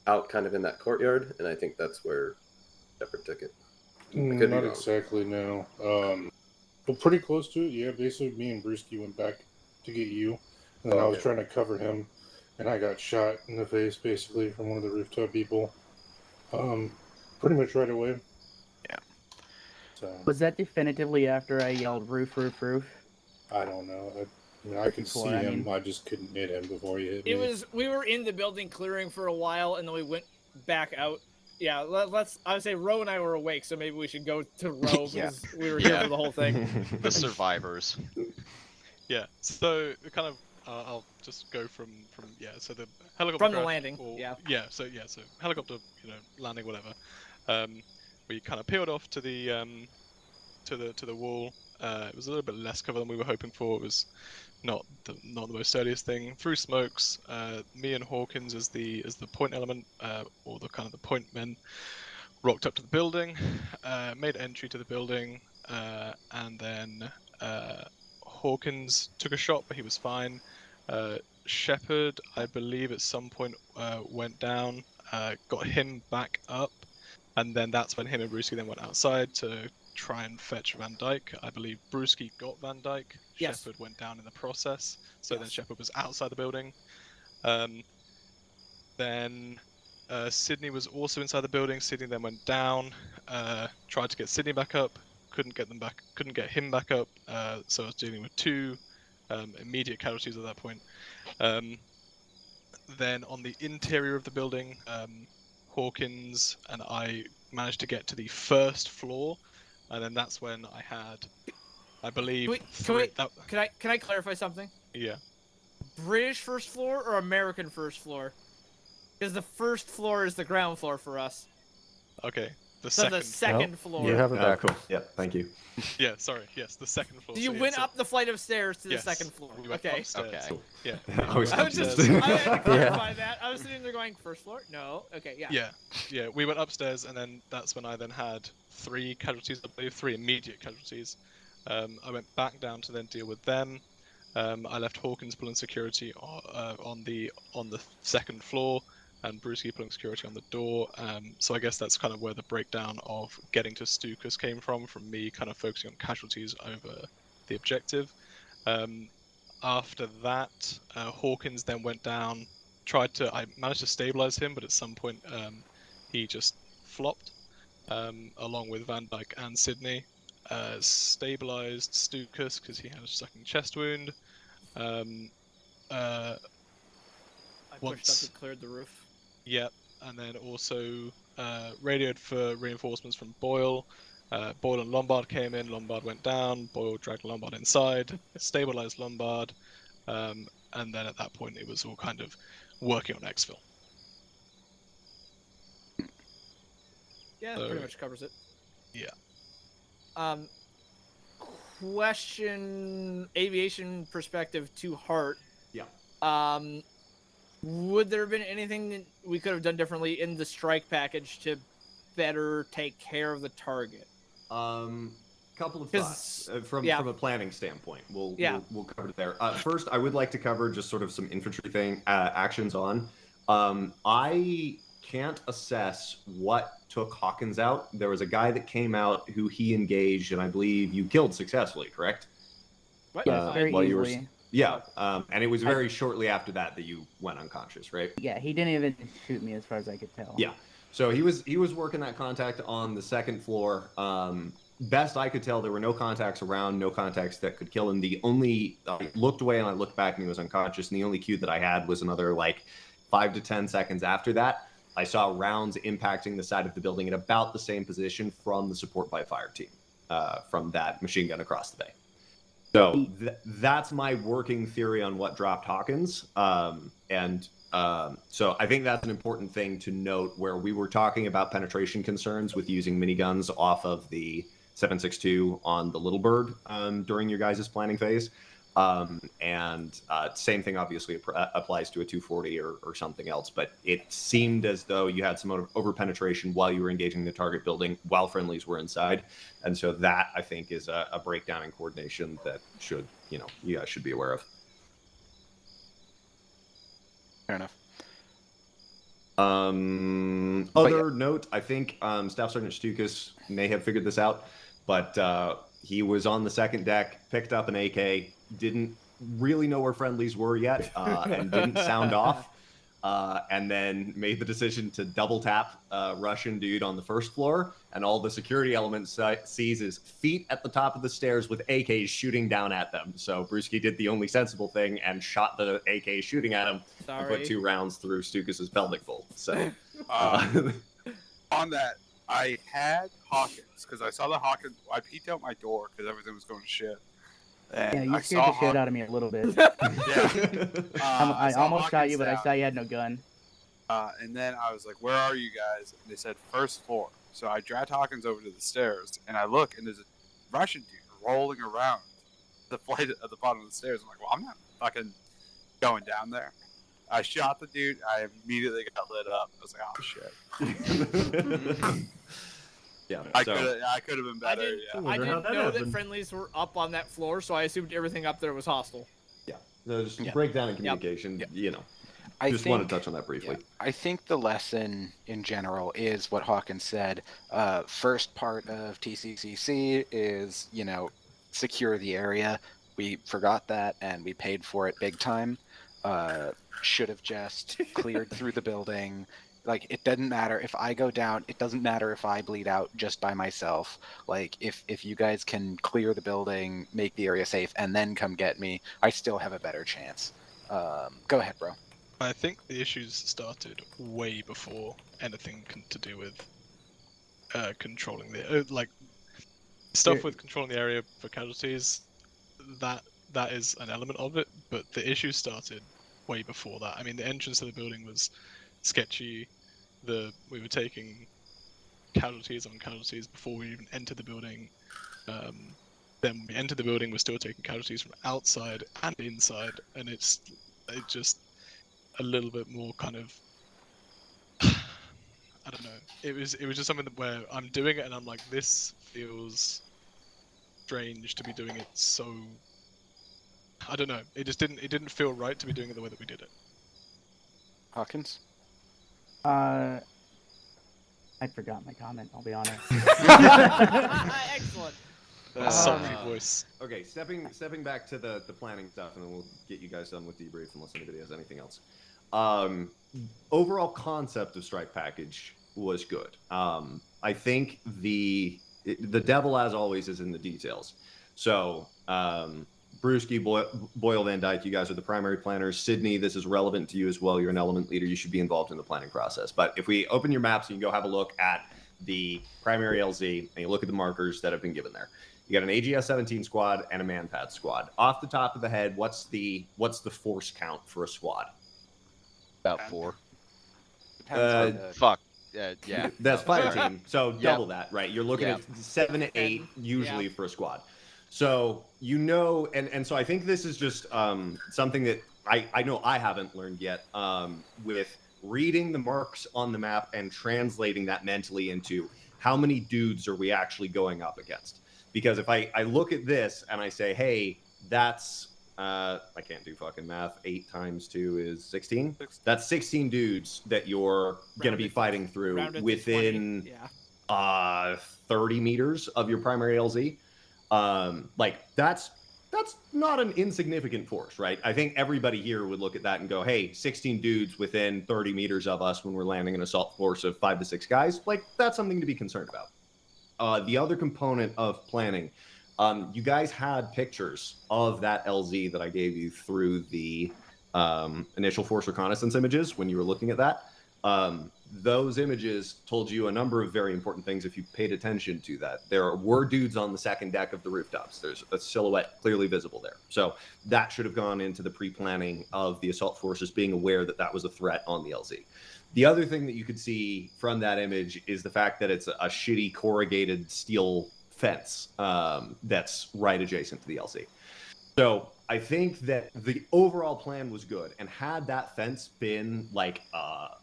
out kind of in that courtyard, and I think that's where Shepard took it. I could be Not wrong. exactly, no. But pretty close to it, yeah. Basically, me and Brewski went back to get you, and then I was trying to cover him, and I got shot in the face, basically, from one of the rooftop people. Pretty much right away. Yeah. So Was that definitively after I yelled roof, roof, roof? I don't know. I could see Before, I him. mean. I just couldn't hit him before he hit me. It was, we were in the building clearing for a while, and then we went back out. Yeah, let's. I would say Ro and I were awake, so maybe we should go to Ro because we were here for the whole thing. The survivors. Yeah. So we kind of, I'll just go from yeah. So the helicopter From the crash, landing, or, yeah. Yeah. So helicopter, landing, whatever. We kind of peeled off to the to the wall. It was a little bit less cover than we were hoping for. It was not the most sturdiest thing. Through smokes, me and Hawkins as the point element, or the kind of the point men, rocked up to the building, made entry to the building, and then Hawkins took a shot, but he was fine. Shepard, I believe, at some point went down, got him back up, and then that's when him and Brewski then went outside to try and fetch Van Dyke. I believe Brewski got Van Dyke. Yes. Shepard went down in the process, so then Yes. Shepard was outside the building. Then Sydney was also inside the building. Sydney then went down, tried to get Sydney back up, couldn't get him back up. So I was dealing with two immediate casualties at that point. Then on the interior of the building, Hawkins and I managed to get to the first floor, and then that's when I had, I believe, Can I clarify something? Yeah. British first floor or American first floor? Because the first floor is the ground floor for us. Okay. The second floor. You have it back. Cool. Yeah, thank you. Yeah, sorry. Yes, the second floor. So you went up the flight of stairs to the Yes, second floor. we went Okay. upstairs. Okay. Yeah. I was I had to clarify that. I was sitting there going, first floor? No. Okay, yeah. Yeah. We went upstairs, and then that's when I then had 3 casualties. I believe 3 immediate casualties. I went back down to then deal with them. I left Hawkins pulling security on the second floor, and Brewski pulling security on the door. So I guess that's kind of where the breakdown of getting to Stukus came from me kind of focusing on casualties over the objective. After that, Hawkins then went down, I managed to stabilize him, but at some point he just flopped, along with Van Dyke and Sydney. Stabilized Stukus because he had a sucking chest wound. I pushed up and cleared the roof. Yep, and then also radioed for reinforcements from Boyle. Boyle and Lombard came in, Lombard went down, Boyle dragged Lombard inside, stabilized Lombard, and then at that point it was all kind of working on exfil. Yeah, that pretty much covers it. Yeah. Question, aviation perspective to Hart. Yeah. Would there have been anything that we could have done differently in the strike package to better take care of the target? Couple of thoughts from a planning standpoint. We'll cover it there. First, I would like to cover just sort of some infantry actions on. I can't assess what took Hawkins out. There was a guy that came out who he engaged, and I believe you killed successfully, correct? What? Very easily. And it was very shortly after that you went unconscious, right? Yeah, he didn't even shoot me as far as I could tell. Yeah. So he was working that contact on the second floor. Best I could tell, there were no contacts around, no contacts that could kill him. The only I looked away and I looked back and he was unconscious. And the only cue that I had was another 5 to 10 seconds after that. I saw rounds impacting the side of the building at about the same position from the support by fire team, from that machine gun across the bay. So that's my working theory on what dropped Hawkins. So I think that's an important thing to note, where we were talking about penetration concerns with using miniguns off of the 7.62 on the Little Bird during your guys' planning phase. Same thing obviously applies to a 240 or something else, but it seemed as though you had some over penetration while you were engaging the target building while friendlies were inside. And so that, I think, is a breakdown in coordination that you guys should be aware of. Fair enough. Other note, I think Staff Sergeant Stukus may have figured this out, but he was on the second deck, picked up an AK, didn't really know where friendlies were yet, and didn't sound off. And then made the decision to double tap Russian dude on the first floor, and all the security elements sees is feet at the top of the stairs with AKs shooting down at them. So Brewski did the only sensible thing and shot the AK shooting at him and put 2 rounds through Stukus's pelvic bolt. So on that, I had Hawkins because I saw the Hawkins. I peeked out my door because everything was going to shit. And Yeah, you I scared saw the shit out of me a little bit. I almost shot you, but I saw you had no gun. And then I was like, where are you guys? And they said, first floor. So I dragged Hawkins over to the stairs, and I look, and there's a Russian dude rolling around the flight at the bottom of the stairs. I'm like, well, I'm not fucking going down there. I shot the dude. I immediately got lit up. I was like, oh, shit. Yeah, I could have been better. I didn't know that friendlies were up on that floor, so I assumed everything up there was hostile. Yeah, there's breakdown in communication. You know, I just want to touch on that briefly. I think the lesson in general is what Hawkins said. First part of TCCC is, you know, secure the area. We forgot that, and we paid for it big time. Should have just cleared through the building. Like, it doesn't matter if I go down. It doesn't matter if I bleed out just by myself. Like, if you guys can clear the building, make the area safe, and then come get me, I still have a better chance. Go ahead, bro. I think the issues started way before anything to do with controlling the stuff with controlling the area for casualties. That is an element of it, but the issues started way before that. I mean, the entrance to the building was sketchy. We were taking casualties on casualties before we even entered the building. Then when we entered the building, we're still taking casualties from outside and inside, and it's just a little bit more kind of I don't know. It was just something where I'm doing it and I'm like, this feels strange to be doing it. So I don't know. It didn't feel right to be doing it the way that we did it. Hawkins? I forgot my comment, I'll be honest. Excellent. Sultry voice. Okay, stepping back to the planning stuff, and then we'll get you guys done with debrief unless anybody has anything else. Overall concept of strike package was good. I think the devil, as always, is in the details. So, Brewski, Boyle, Van Dyke, you guys are the primary planners. Sydney, this is relevant to you as well. You're an element leader. You should be involved in the planning process. But if we open your maps and you go have a look at the primary LZ and you look at the markers that have been given there, you got an AGS-17 squad and a Manpad squad. Off the top of the head, what's the force count for a squad? About 4. Fuck. Yeah. That's fire team. So double that, right? You're looking at 7 to 8 usually for a squad. So, you know, and so I think this is just something that I know I haven't learned yet with reading the marks on the map and translating that mentally into how many dudes are we actually going up against. Because if I look at this and I say, hey, that's, I can't do fucking math, 8 times 2 is 16? That's 16 dudes that you're going to be fighting through within 30 meters of your primary LZ. Like, that's not an insignificant force, right? I think everybody here would look at that and go, hey, 16 dudes within 30 meters of us when we're landing an assault force of 5 to 6 guys, like, that's something to be concerned about. The other component of planning, you guys had pictures of that LZ that I gave you through the initial force reconnaissance images when you were looking at that. Those images told you a number of very important things if you paid attention to that. There were dudes on the second deck of the rooftops. There's a silhouette clearly visible there. So that should have gone into the pre-planning of the assault forces being aware that that was a threat on the LZ. The other thing that you could see from that image is the fact that it's a shitty corrugated steel fence that's right adjacent to the LZ. So I think that the overall plan was good, and had that fence been like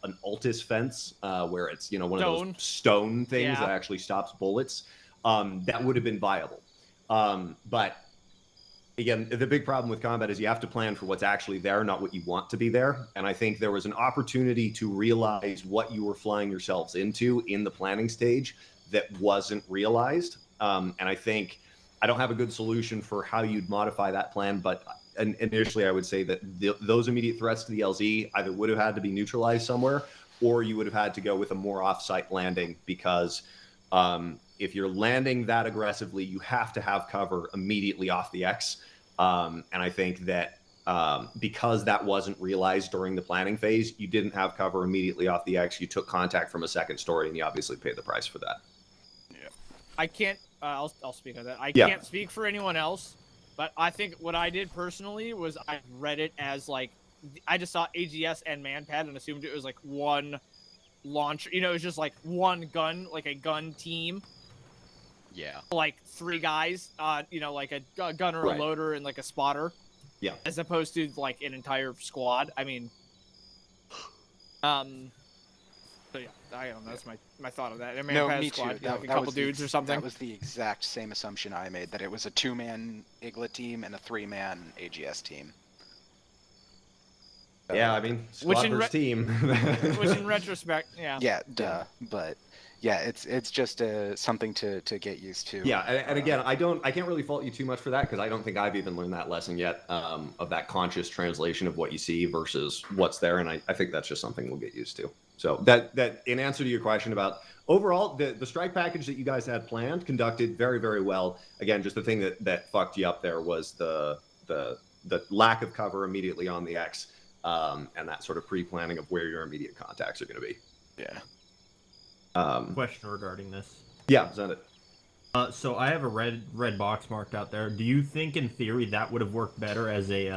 an Altis fence, where it's, you know, one of those stone things that actually stops bullets, that would have been viable. But again, the big problem with combat is you have to plan for what's actually there, not what you want to be there. And I think there was an opportunity to realize what you were flying yourselves into in the planning stage that wasn't realized. And I think I don't have a good solution for how you'd modify that plan, but initially I would say that those immediate threats to the LZ either would have had to be neutralized somewhere, or you would have had to go with a more off-site landing, because if you're landing that aggressively, you have to have cover immediately off the X. And I think that because that wasn't realized during the planning phase, you didn't have cover immediately off the X. You took contact from a second story, and you obviously paid the price for that. Yeah. I can't. I'll speak on that. I can't speak for anyone else, but I think what I did personally was I read it as like I just saw AGS and Manpad and assumed it was like one launcher. You know, it was just like one gun, like a gun team. Yeah. Like 3 guys, you know, like a gunner, a loader, and like a spotter. Yeah. As opposed to like an entire squad. I mean, so yeah, I don't know. That's my thought of that. I mean, No, me too. squad, That, like a that couple was dudes or something. That was the exact same assumption I made, that it was a 2-man IGLA team and a 3-man AGS team. Yeah, I mean, squad versus team. Which in retrospect, yeah. Yeah, duh. But yeah, it's just something to get used to. Yeah, and again, I can't really fault you too much for that, because I don't think I've even learned that lesson yet, of that conscious translation of what you see versus what's there, and I think that's just something we'll get used to. So that in answer to your question about overall, the strike package that you guys had planned conducted very, very well. Again, just the thing that fucked you up there was the lack of cover immediately on the X, and that sort of pre-planning of where your immediate contacts are going to be. Yeah. Question regarding this. Yeah, send it. So I have a red box marked out there. Do you think, in theory, that would have worked better as a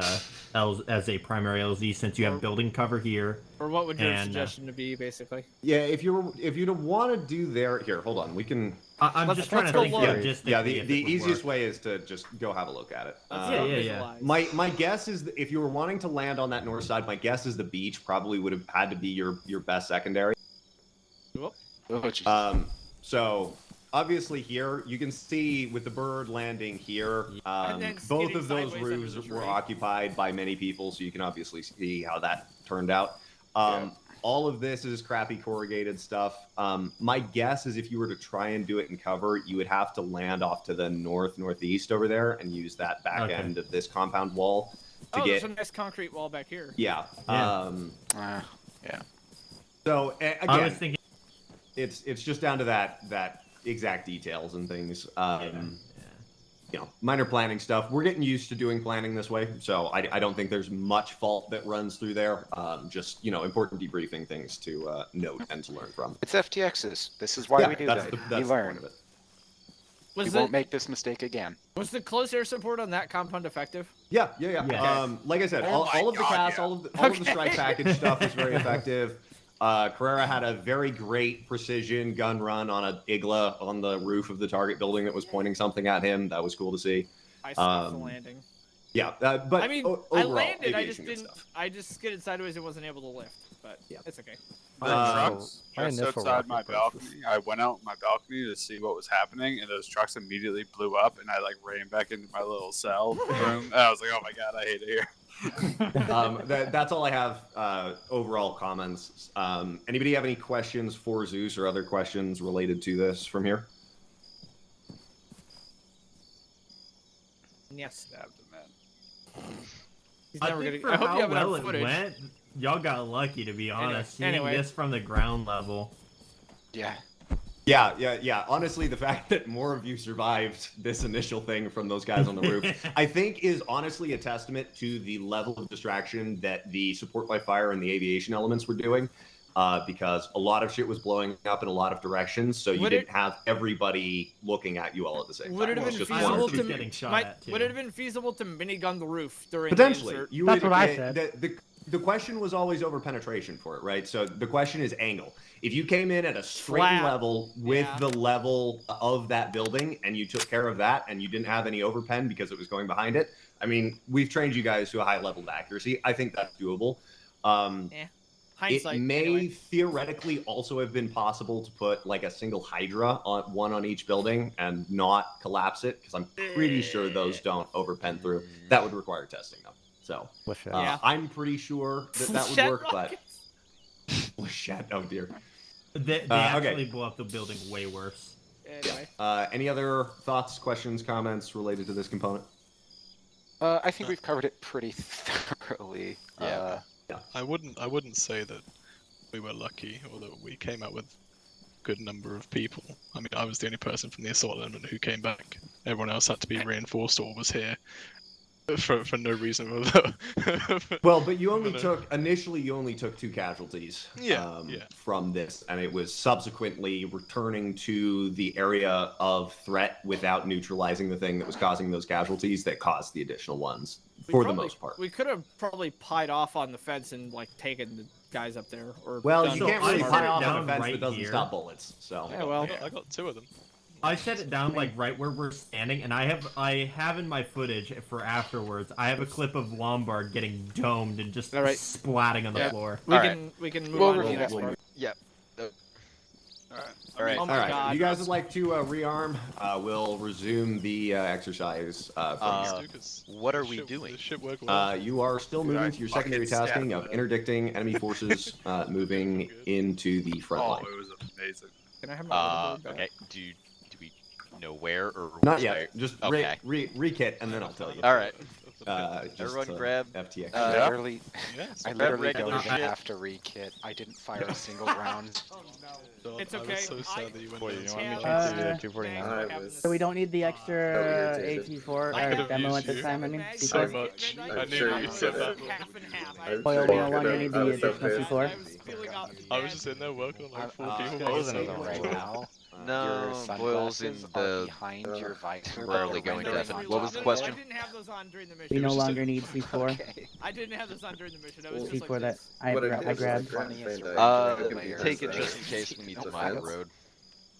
primary LZ, since you have building cover here? Or what would your suggestion to be, basically? Yeah, if you'd want to do here, hold on, we can. I'm just trying to think logistically. Yeah, the easiest way is to just go have a look at it. Yeah. My guess is that if you were wanting to land on that north side, my guess is the beach probably would have had to be your best secondary. So obviously here you can see with the bird landing here, both of those roofs were occupied by many people, so you can obviously see how that turned out. All of this is crappy corrugated stuff. My guess is if you were to try and do it in cover, you would have to land off to the northeast over there and use that back end of this compound wall to get. There's a nice concrete wall back here. Yeah. Yeah. So again, I was thinking it's just down to that exact details and things. You know, minor planning stuff. We're getting used to doing planning this way, so I don't think there's much fault that runs through there. Just, you know, important debriefing things to note and to learn from. It's FTXs. This is why we do that. That's we learn. The point of it. We won't make this mistake again. Was the close air support on that compound effective? Yeah. Like I said, all of the cast, all of the strike package stuff was very effective. Carrera had a very great precision gun run on an IGLA on the roof of the target building that was pointing something at him. That was cool to see. I stopped the landing. Yeah, but I mean, overall, I landed. I just aviation didn't. stuff. I just skidded sideways and wasn't able to lift. But yeah, it's okay. Trucks just outside my balcony. I went out my balcony to see what was happening, and those trucks immediately blew up, and I like ran back into my little cell room. And I was like, "Oh my god, I hate it here." That's all I have. Overall comments. Anybody have any questions for Zeus or other questions related to this from here? Yes. Stabbed him, man. I think for how well it went, y'all got lucky, to be honest. Seeing this from the ground level. Yeah. Honestly, the fact that more of you survived this initial thing from those guys on the roof, I think is honestly a testament to the level of distraction that the support by fire and the aviation elements were doing. Because a lot of shit was blowing up in a lot of directions, so you didn't have everybody looking at you all at the same time. Would it have been feasible would it have been feasible to minigun the roof during potentially? The insert? That's what I said. The question was always over penetration for it, right? So the question is angle. If you came in at a straight level with the level of that building and you took care of that and you didn't have any overpen because it was going behind it, I mean, we've trained you guys to a high level of accuracy. I think that's doable. Hindsight. It may anyway. theoretically also have been possible to put like a single Hydra on each building and not collapse it, because I'm pretty sure those don't overpen through. That would require testing them. So Yeah. I'm pretty sure that would work, but shit, oh dear. They Okay. actually blow up the building way worse. Anyway. Any other thoughts, questions, comments related to this component? I think we've covered it pretty thoroughly. Yeah. I wouldn't say that we were lucky or that we came out with a good number of people. I mean, I was the only person from the assault element who came back. Everyone else had to be reinforced or was here for no reason. Well, but you only took initially. You only took 2 casualties. Yeah. From this, and it was subsequently returning to the area of threat without neutralizing the thing that was causing those casualties that caused the additional ones. The most part. We could have probably pied off on the fence and like taken the guys up there. Or Well, done you can't really something pie smart. off on a fence right that doesn't here. stop bullets. So Yeah, well, I got 2 of them. I set it down like right where we're standing, and I have in my footage for afterwards. I have a clip of Lombard getting domed and just splatting on the floor. We can move on to the next part. Yep. All right. Oh my God. You guys would like to rearm? We'll resume the exercise from here. What are we doing? You are still moving to your secondary tasking of interdicting enemy forces moving into the front line. It was amazing. Can I have my okay. Do we know where or Not where? yet. Just okay. re-kit, and then I'll tell you. All right. Just, Everyone grab FTX. I literally don't even have to re-kit. I didn't fire a single round. It's okay. I was so sad that you went Wait, you there. want me to do 249? So we don't need the extra AT4 or demo at this time, I mean? So much. I knew you said that. Oil, we no longer need the additional C4. I was just in there working on like 4 people. Frozen right now. No, Your Boyle's in sunglasses are the behind your visor. temporarily going deafened. What was the question? I didn't have those on during the mission. We no longer need C4. Okay. I didn't have those on during the mission. I was just C4 like that this. I grabbed. Take it just in case we need to mine the road.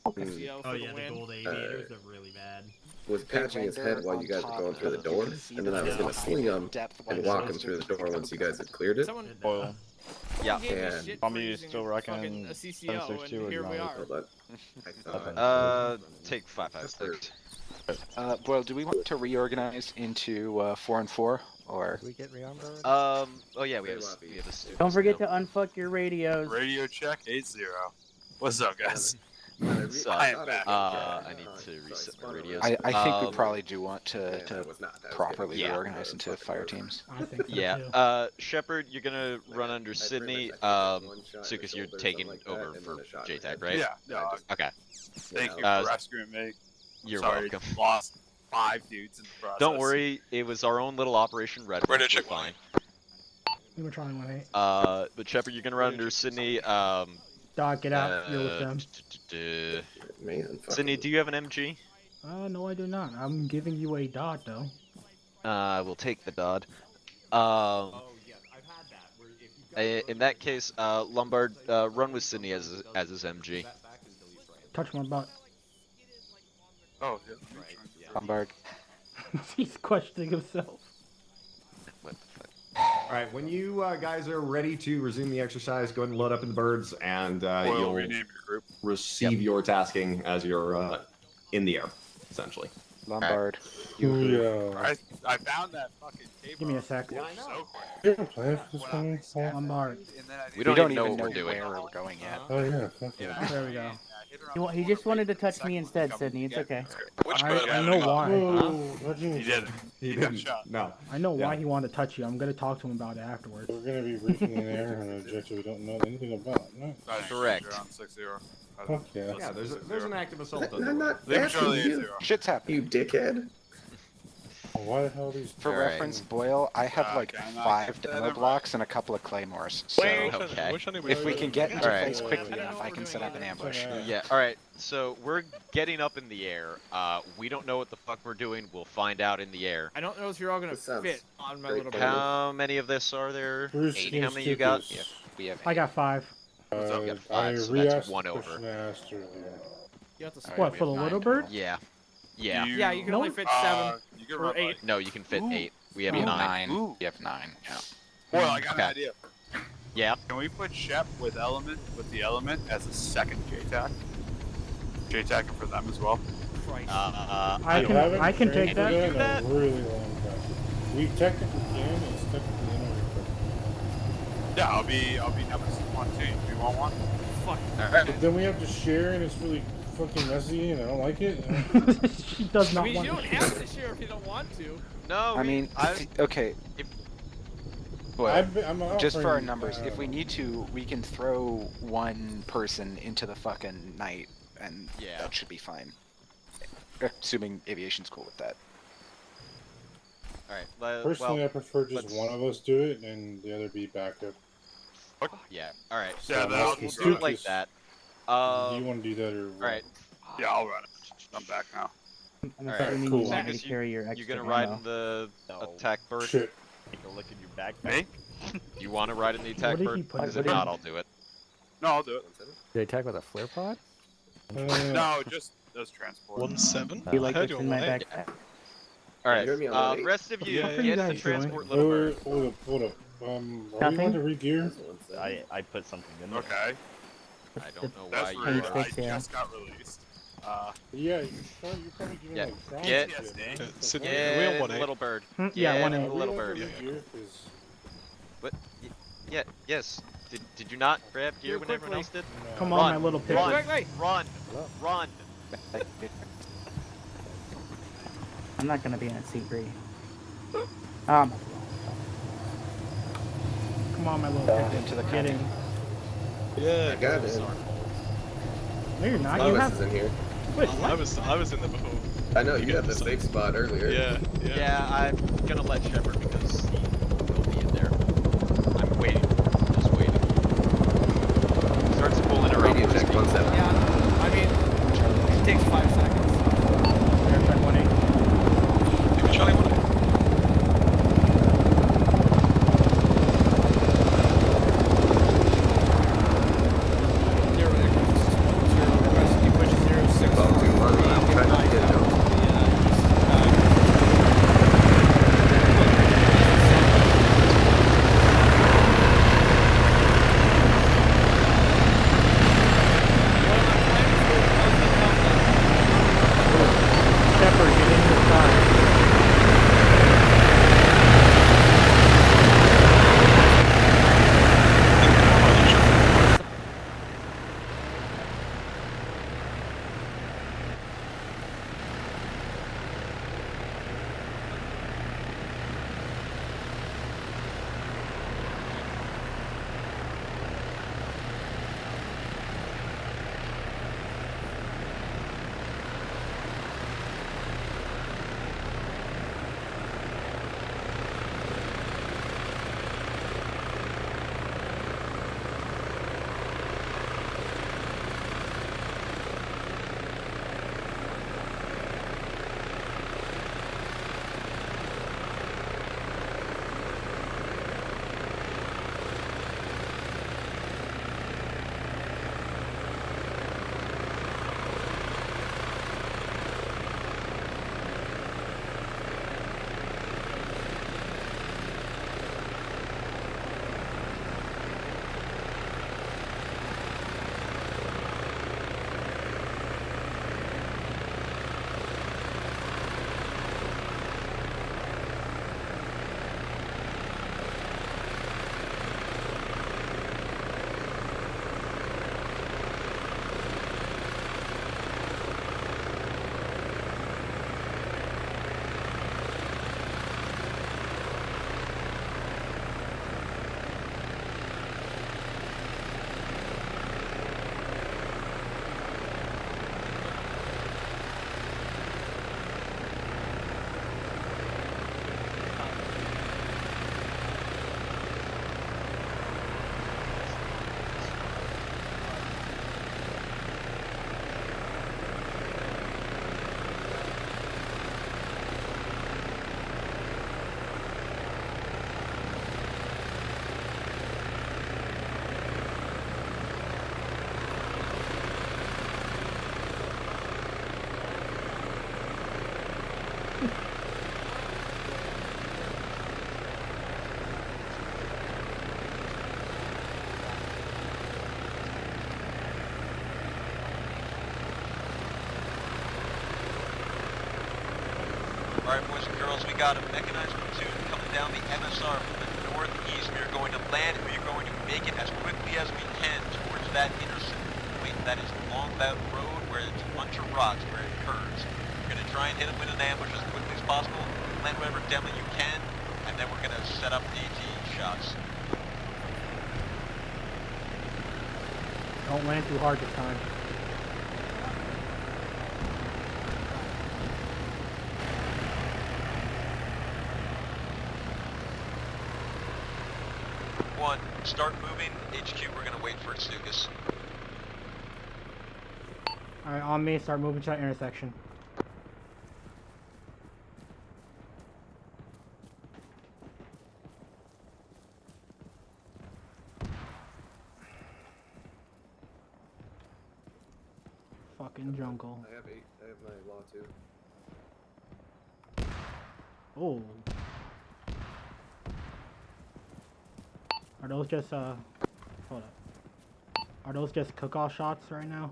Oh yeah, the gold aviators are really bad. Was patching his head while you guys were going through the door, and then I was gonna sling him and walk him through the door once you guys had cleared it. Oil. Yeah. And Tell me you still reckon a CCO, 1062 and or here we not? are. Take 556. Boyle, do we want to reorganize into 4 and 4, or? we get rearmed already? Oh yeah, we have a Stukus Don't forget now. to unfuck your radios. Radio check 80. What's up, guys? So, I am back. I need to reset my radios. I think we probably do want to properly Yeah. reorganize into fire teams. I think so Yeah, too. Shepard, you're gonna run under Sydney. Stukus, you're taking over for JTAC, right? Yeah. Okay. Thank you for rescuing me. You're Sorry, welcome. Lost 5 dudes in the process. Don't worry, it was our own little Operation Red. Radio We're check fine. We were trying 1-8. But Shepard, you're gonna run under Sydney. Doc, get out. You're with them. Sydney, do you have an MG? No, I do not. I'm giving you a dot, though. We'll take the Dodd. In that case, Lombard, run with Sydney as his MG. Touch my butt. Oh, yeah. Lombard. He's questioning himself. All right, when you guys are ready to resume the exercise, go ahead and load up in the birds, and you'll rename your group. receive your tasking as you're in the air, essentially. Lombard. I found that fucking table. Give me a sec. Yeah, I know. You have a plan for this one? Lombard. We don't even know what we're doing. Where we're going yet. Oh yeah. There we go. He just wanted to touch me instead, Sydney. It's okay. I know why. He did. He got shot. No. I know why he wanted to touch you. I'm gonna talk to him about it afterwards. We're gonna be breaking in air on an objective we don't know anything about. No. Correct. Fuck yeah. Yeah, there's an active assault. I'm not Leave asking Charlie you. 80. Shit's happening. You dickhead. Why the hell are these? For reference, Boyle, I have like 5 demo blocks and a couple of claymores. So Okay. if we can get into Alright. place quickly enough, I can set up an ambush. Yeah, alright, so we're getting up in the air. We don't know what the fuck we're doing. We'll find out in the air. I don't know if you're all gonna fit on my little. How many of this are there? Bruce 8. How many you got? Stukus. We have I got 5. You got I 5, so that's re-asked 1 the over. question I asked earlier. You have to What, for the little bird? Yeah. Yeah. Yeah, you can only fit 7 or 8. No, you can fit 8. We have We have 9. 9. You have 9. Yeah. Boyle, I got an Okay. idea. Yeah. Can we put Shep with the element as a second JTAC? JTAC for them as well. I can take that. In a really long time. We technically can. It's technically in our equipment. Yeah, I'll be number one too. Do you want one? Fuck. But then we have to share, and it's really fucking messy, and I don't like it. She does not I mean, want you don't to have to share if you don't want to. No, I mean, okay. Well, I'm just for our offering, numbers, if we need to, we can throw one person into the fucking night, and that should be fine. Assuming aviation's cool with that. Alright, Personally, I prefer just one of us do it, and the other be backup. Yeah, alright. Yeah, So then I'll we'll do do it it. like that. Do you want to do that or what? Alright. Yeah, I'll run it. I'm back now. I'm Alright, assuming cool. you want me Stukus, to carry your you extra gonna ride ammo. in the attack bird? Shit. Take a look in your backpack. Me? You want to ride in the attack did he bird? put Because it if in? not, I'll do it. No, I'll do it. Did they attack with a flare pod? No, just those transport. 1-7. You like I heard this you in on my 1-8. backpack? You heard me on Alright, the the rest of you, Yeah, get yeah, in the guys doing? transport little bird. Hold up. Are you Nothing? going to re-gear? I put something in there. Okay. I don't know why That's you rude. are. I just got released. Yeah, you're probably doing Yeah. like trials Get- and shit. PTSD. Sydney, Get are we in on the 1-8? little bird. Yeah, Get in 1-8. the little bird. What? Yeah, yes. Did you not grab gear when everyone else did? Come Run, on, my little pig. run, run. I'm not gonna be in a C3. Come on, my little pig. Into the Get cutting. in. Yeah. I got it. No, you're not. None You of us have. is in here. Wait, I was in there before. I know, you got had the this safe spot earlier. Yeah. Yeah, I'm gonna let Shepard because he will be in there. I'm waiting. Just waiting. Starts pulling around. Radio check 1-7. Yeah, I mean, it takes 5 seconds. Aircheck 1-8. Give me Charlie 1-8. Alright, boys and girls, we got a mechanized platoon coming down the MSR from the northeast. We are going to land and we are going to make it as quickly as we can towards that intercept point that is along that road where it's a bunch of rocks where it curves. We're going to try and hit them with an ambush as quickly as possible, land whatever demo you can, and then we're going to set up AT shots. Don't land too hard this time. One, start moving. HQ, we're going to wait for Stukus. Alright, on me, start moving to that intersection. Fucking jungle. I have 8. I have my law too. Oh. Are those just, hold up. Are those just cook-off shots right now?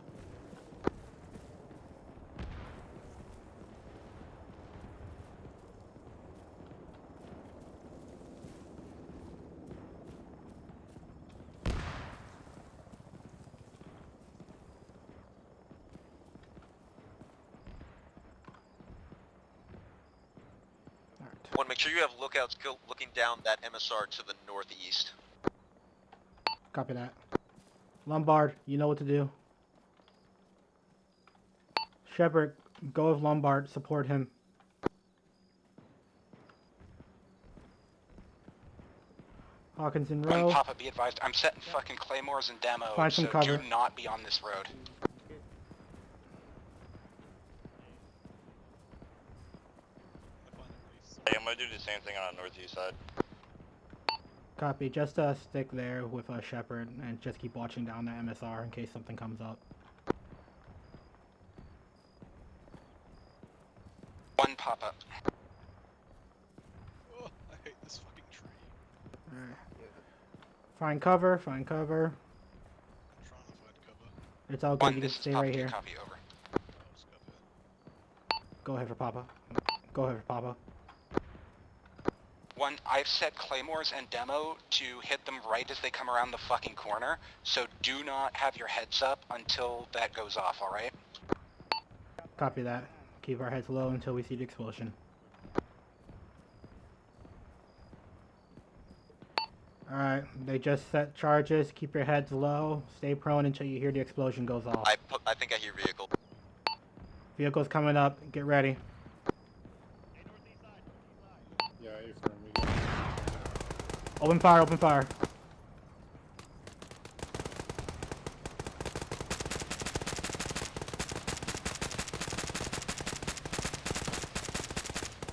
One, make sure you have lookouts looking down that MSR to the northeast. Copy that. Lombard, you know what to do. Shepard, go with Lombard, support him. Hawkinson Row. Papa, be advised, I'm setting fucking claymores and demo, Find some so cover. do not be on this road. Hey, I'm gonna do the same thing on the northeast side. Copy, just stick there with Shepard and just keep watching down that MSR in case something comes up. One Papa. Oh, I hate this fucking tree. Alright. Find cover, find cover. I'm trying to find cover. It's all good, One, you can this is stay Papa, right here. copy, over. Go ahead for Papa. Go ahead for Papa. One, I've set claymores and demo to hit them right as they come around the fucking corner, so do not have your heads up until that goes off, alright? Copy that. Keep our heads low until we see the explosion. Alright, they just set charges. Keep your heads low. Stay prone until you hear the explosion goes off. I think I hear vehicle. Vehicle's coming up. Get ready. Yeah, A-firm, we got Open fire, open fire.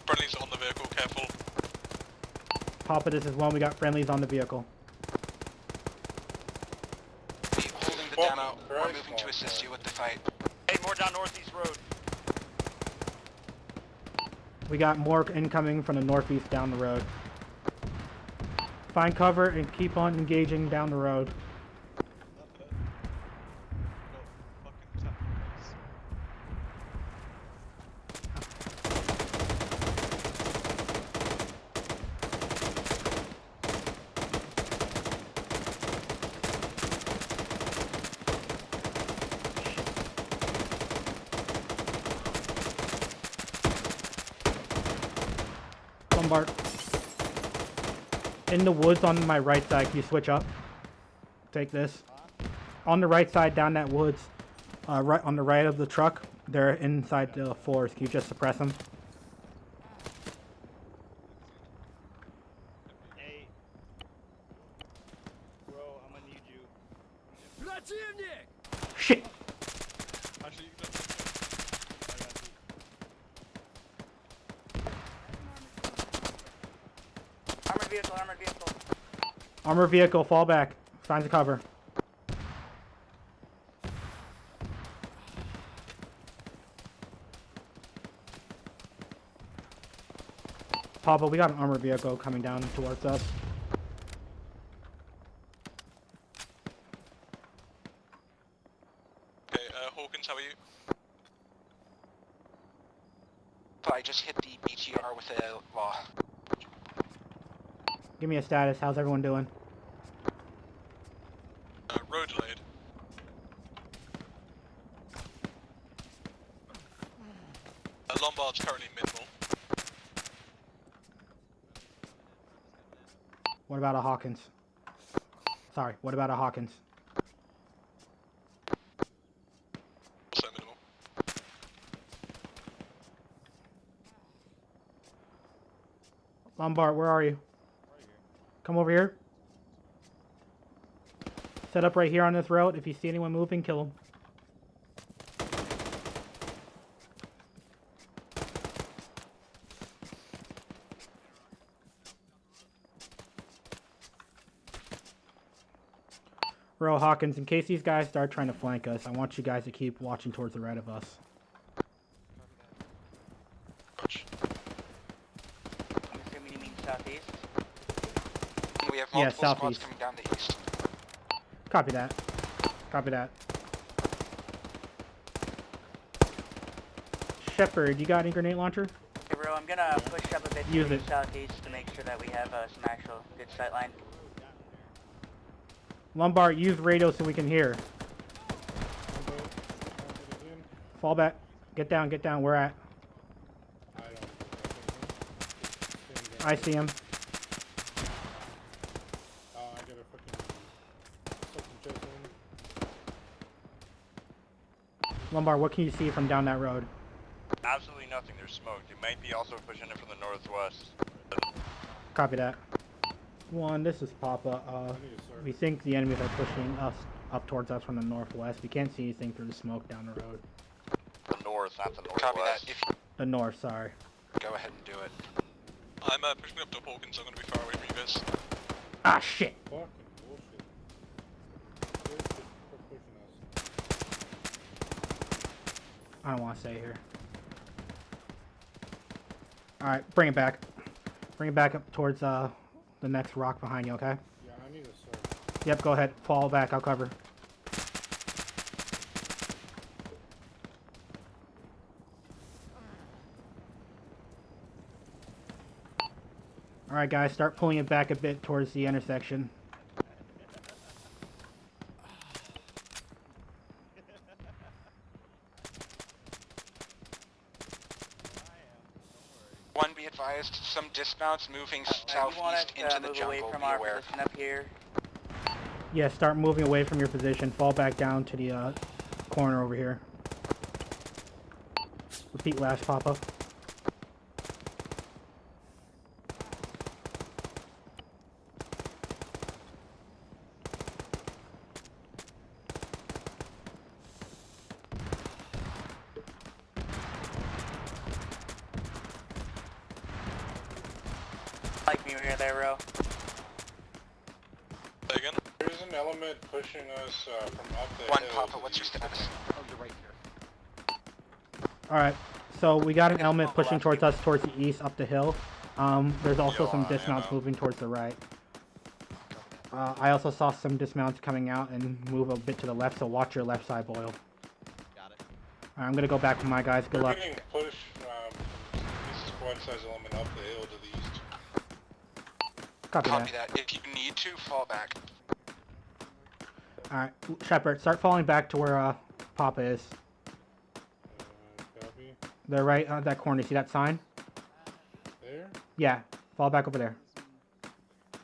Friendly's on the vehicle, careful. Papa, this is one. We got friendlies on the vehicle. Holding the demo, we're moving to assist you with the fight. Hey, more down northeast road. We got more incoming from the northeast down the road. Find cover and keep on engaging down the road. Lombard. In the woods on my right side, can you switch up? Take this. On the right side, down that woods, right on the right of the truck, they're inside the forest. Can you just suppress them? Hey. Bro, I'm gonna need you. Shit! Actually, you Armored vehicle, armored vehicle. Armored vehicle, fall back. Signs of cover. Papa, we got an armored vehicle coming down towards us. Okay, Hawkins, how are you? I just hit the BTR with a law. Give me a status. How's everyone doing? Road delayed. Lombard's currently minimal. What about a Hawkins? Sorry, what about a Hawkins? Also minimal. Lombard, where are you? Come over here. Set up right here on this road. If you see anyone moving, kill them. Row Hawkins, in case these guys start trying to flank us, I want you guys to keep watching towards the right of us. I'm assuming you mean southeast? We have Yeah, multiple squads southeast. coming down the east. Copy that. Copy that. Shepard, you got any grenade launcher? Hey, bro, I'm gonna push up a bit Use to it. the southeast to make sure that we have some actual good sight line. Lombard, use radio so we can hear. Fall back. Get down, get down. Where at? I see him. Lombard, what can you see from down that road? Absolutely nothing. There's smoke. They might be also pushing it from the northwest. Copy that. One, this is Papa. We think the enemies are pushing us up towards us from the northwest. We can't see anything through the smoke down the road. The north, not the northwest. Copy that. If The north, sorry. go ahead and do it. I'm pushing up to Hawkins, so I'm going to be far away from you guys. Ah, shit! I don't want to stay here. Alright, bring it back. Bring it back up towards the next rock behind you, okay? Yeah, I need a sword. Yep, go ahead. Fall back, I'll cover. Alright guys, start pulling it back a bit towards the intersection. One, be advised, some dismounts moving You want us southeast to into the move jungle. away from Be our aware. position up here. Yeah, start moving away from your position. Fall back down to the corner over here. Repeat last, Papa. Like me here there, bro. Say again? There's an element pushing us from up the One, hill Papa, to what's your the status? Oh, you're right here. Alright, so we got an element pushing towards us towards the east up the hill. There's also some dismounts moving towards the right. I also saw some dismounts coming out and move a bit to the left, so watch your left side, Boyle. Got it. Alright, I'm gonna go back with my guys. Good We're luck. getting pushed this squad size element up the hill to the east. Copy Copy that. that. If you need to, fall back. Alright, Shepard, start falling back to where Papa is. Copy. They're right on that corner. See that sign? There? Yeah, fall back over there.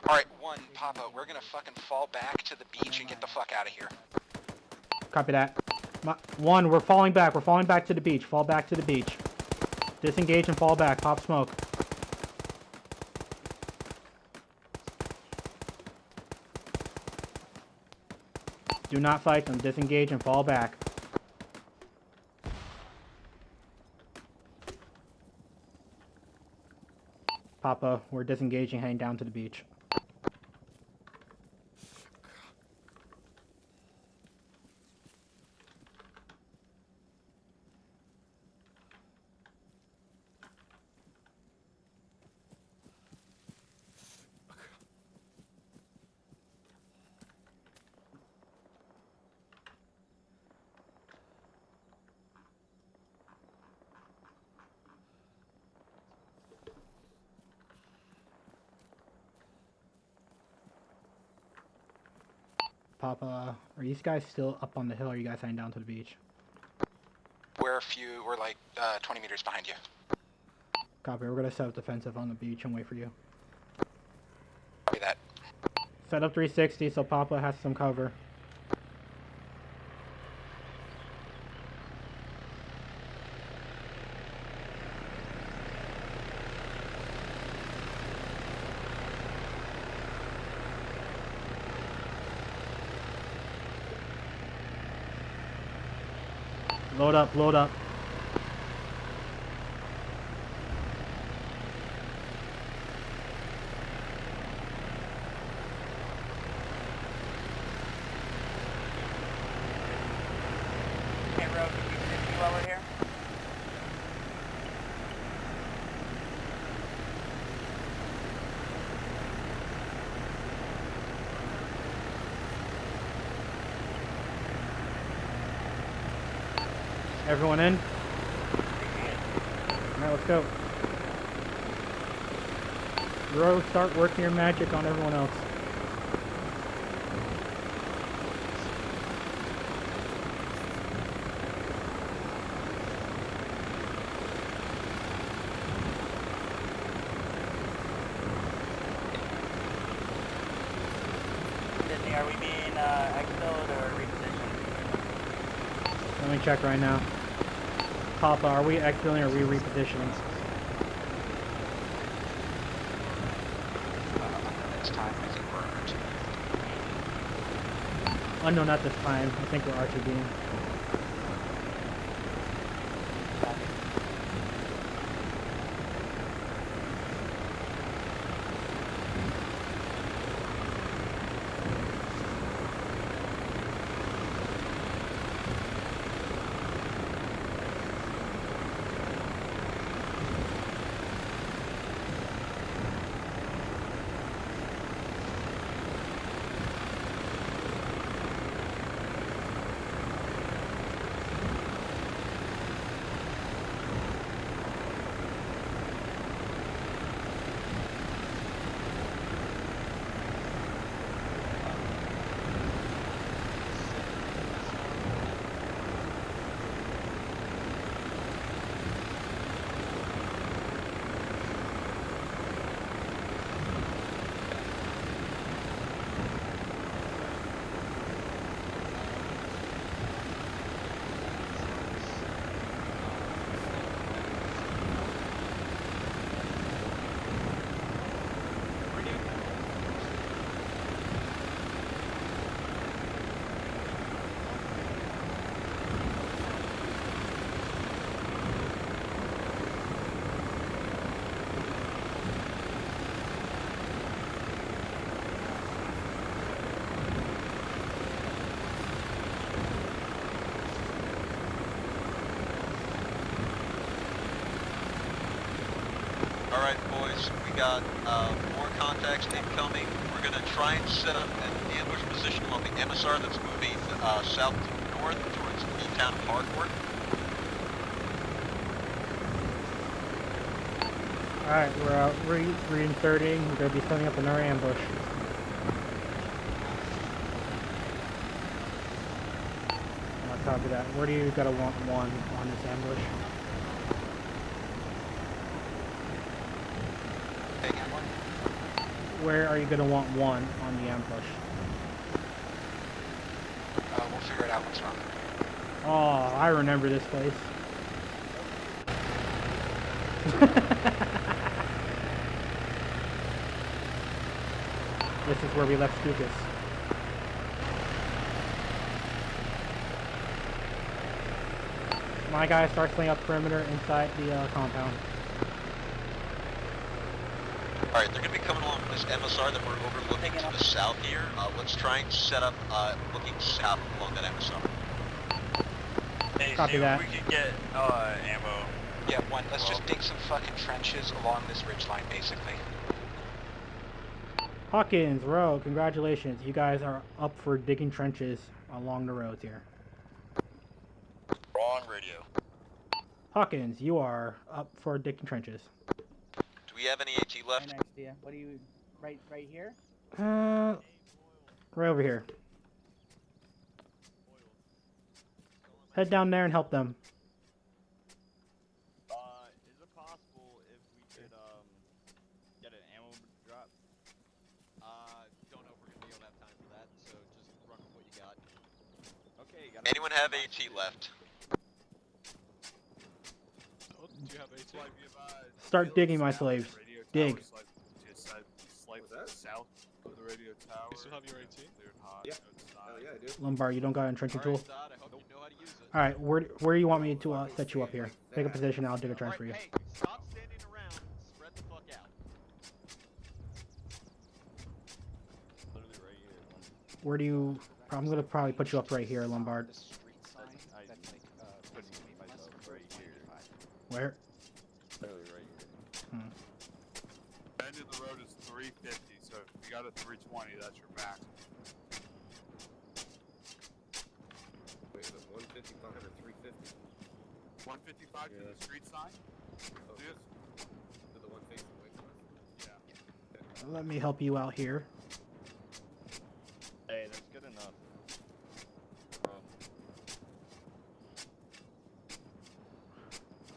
Alright, one, Papa, we're gonna fucking fall back to the beach and get the fuck out of here. Copy that. One, we're falling back. We're falling back to the beach. Fall back to the beach. Disengage and fall back. Pop smoke. Do not fight them. Disengage and fall back. Papa, we're disengaging, heading down to the beach. Papa, are you guys still up on the hill, or are you guys heading down to the beach? We're like 20 meters behind you. Copy, we're gonna set up defensive on the beach and wait for you. Copy that. Set up 360 so Papa has some cover. Load up, load up. Hey, Rogue, can you assist me while we're here? Everyone in? Alright, let's go. Ro, start working your magic on everyone else. Disney, are we being exfilled or repositioned? Let me check right now. Papa, are we exfilling or are we repositioning? Next time, I think we're RTB. Unknown at this time. I think we're RTB. Alright, boys, we got more contacts incoming. We're going to try and set up an ambush position along the MSR that's moving south to north towards Old Town Harcourt. Alright, we're out reinserting. We're going to be setting up another ambush. Copy that. Where do you gotta want one on this ambush? Where are you gonna want one on the ambush? We'll figure it out once we're on. Oh, I remember this place. This is where we left Stukus. My guys start setting up perimeter inside the compound. Alright, they're going to be coming along this MSR that we're overlooking to the south here. Let's try and set up looking south along that MSR. Hey, Copy see that. if we can get ammo. Yeah, let's just dig some fucking trenches along this ridgeline, basically. Hawkins, Rowe, congratulations. You guys are up for digging trenches along the roads here. Wrong radio. Hawkins, you are up for digging trenches. Do we have any AT left? Next to you. What do you... Right here? Right over here. Head down there and help them. Is it possible if we could get an ammo drop? Don't know if we're gonna be able to have time for that, so just run with what you got. Okay, Anyone have AT left? Oh, do you have AT? Start digging, my slaves. Dig. South of the radio tower. You still have your AT? Yeah. Oh yeah, I do. Lombard, you don't got an entrenching tool? Dad, I hope you know how to use it. Alright, where do you want me to set you up here? Take a position, I'll dig a trench for you. Hey, stop standing around. Spread the fuck out. Literally right here. Where do you... I'm gonna probably put you up right here, Lombard. Putting myself right here. Where? Literally right here. End of the road is 350, so if you got a 320, that's your max. Wait, is it 155 or 350? 155 to the street sign? Oh, to the one facing west? Yeah. Let me help you out here. Hey, that's good enough.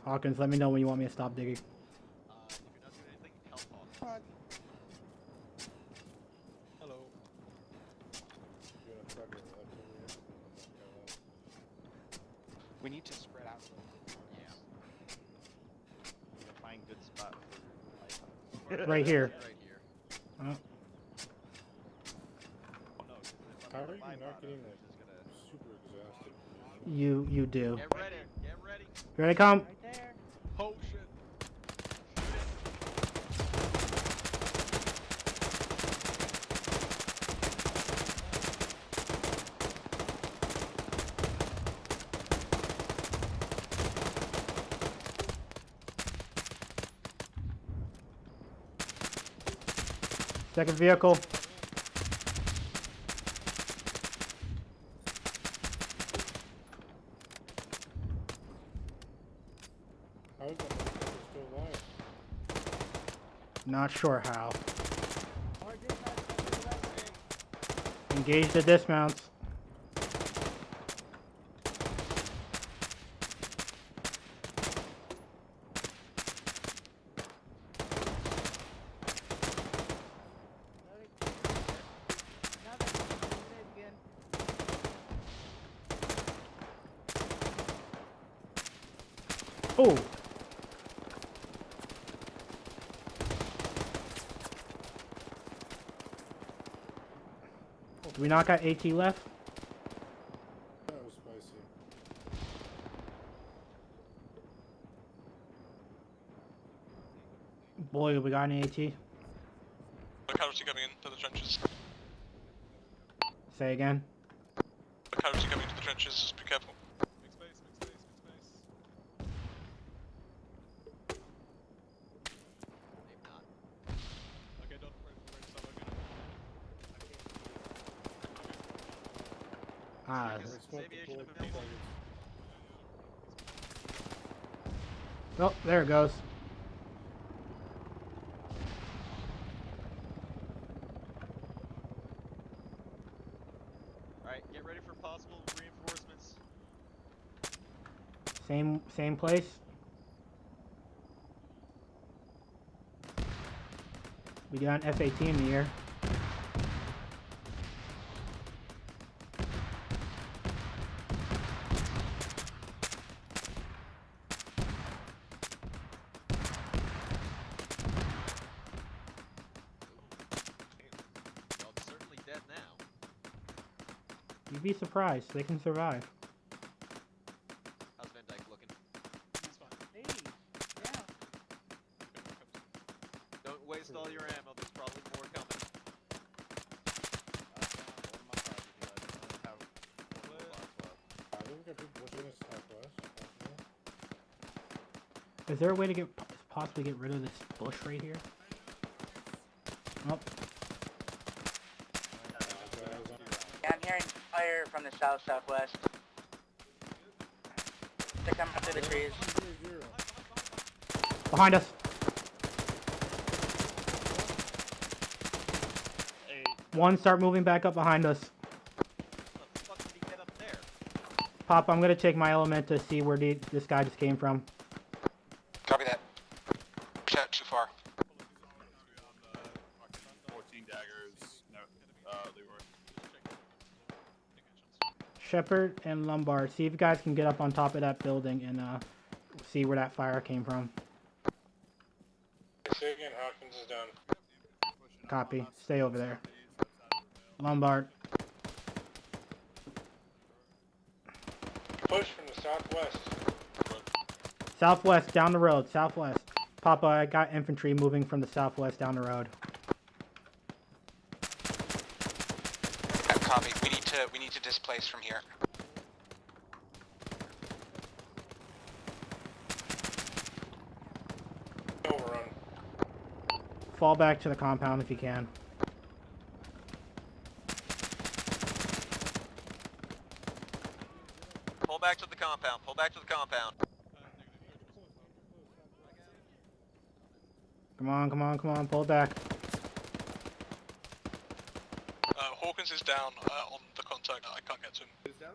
Hawkins, let me know when you want me to stop digging. If you're not doing anything, help Hawkins. Hello. We need to spread out. Yeah. We can find good spot for light. Right here. Right here. Oh, no, 'cause if How I'm are gonna you buy not bottom, getting I'm like just gonna... super exhausted? You do. Get ready. Get ready. Here they come. Right there. Oh shit. Second vehicle. How is that motherfucker still alive? Not sure how. Engage the dismounts. Oh! Do we not got AT left? That was spicy. Boy, we got any AT? The casualty coming into the trenches. Say again. The casualty coming into the trenches, just be careful. Make space, make space, make space. Maybe not. Okay, don't ready to stop. Okay. Ah, Aviation available. oh, there it goes. Alright, get ready for possible reinforcements. Same place. We got an FAT in the air. Well, it's certainly dead now. You'd be surprised. They can survive. How's Van Dyke looking? It's fine. Hey, yeah. Don't waste all your ammo, there's probably more coming. I think we got people pushing us southwest. Is there a way to possibly get rid of this bush right here? Oh, Yeah, I'm hearing fire from the south-southwest. They're coming up through the trees. behind us. Hey, One, start moving back up behind us. How the fuck did he get up there? Pop, I'm gonna take my element to see where this guy just came from. Copy that. Shot too far. 14 daggers. No, Leroy. Shepard and Lombard, see if you guys can get up on top of that building and see where that fire came from. Say again, Hawkins is down. Copy. Stay over there. Lombard. Push from the southwest. Southwest, down the road. Southwest. Papa, I got infantry moving from the southwest down the road. Copy. We need to displace from here. Overrun. Fall back to the compound if you can. Pull back to the compound. Pull back to the compound. Come on, come on, come on. Pull it back. Hawkins is down on the contact. I can't get to him. Who's down?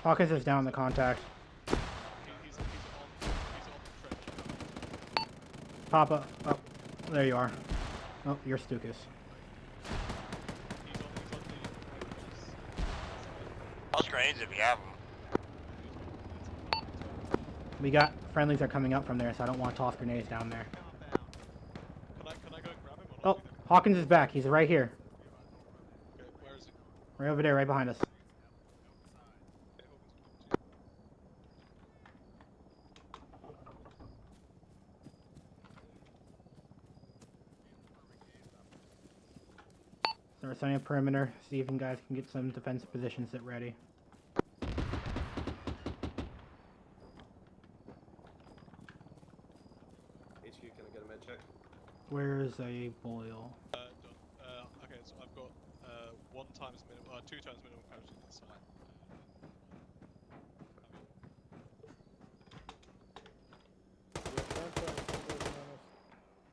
Hawkins is down the contact. He's on the trench. Papa. Oh, there you are. Oh, you're Stukus. Toss grenades if you have them. We got friendlies are coming up from there, so I don't want to toss grenades down there. Can I go grab him or not? Oh, Hawkins is back. He's right here. Okay, where is he? Right over there, right behind us. So we're setting a perimeter. See if you guys can get some defensive positions set ready. HQ, can I get a med check? Where's a boil? Done. Okay, so I've got 1 times minimum, 2 times minimum casualty inside.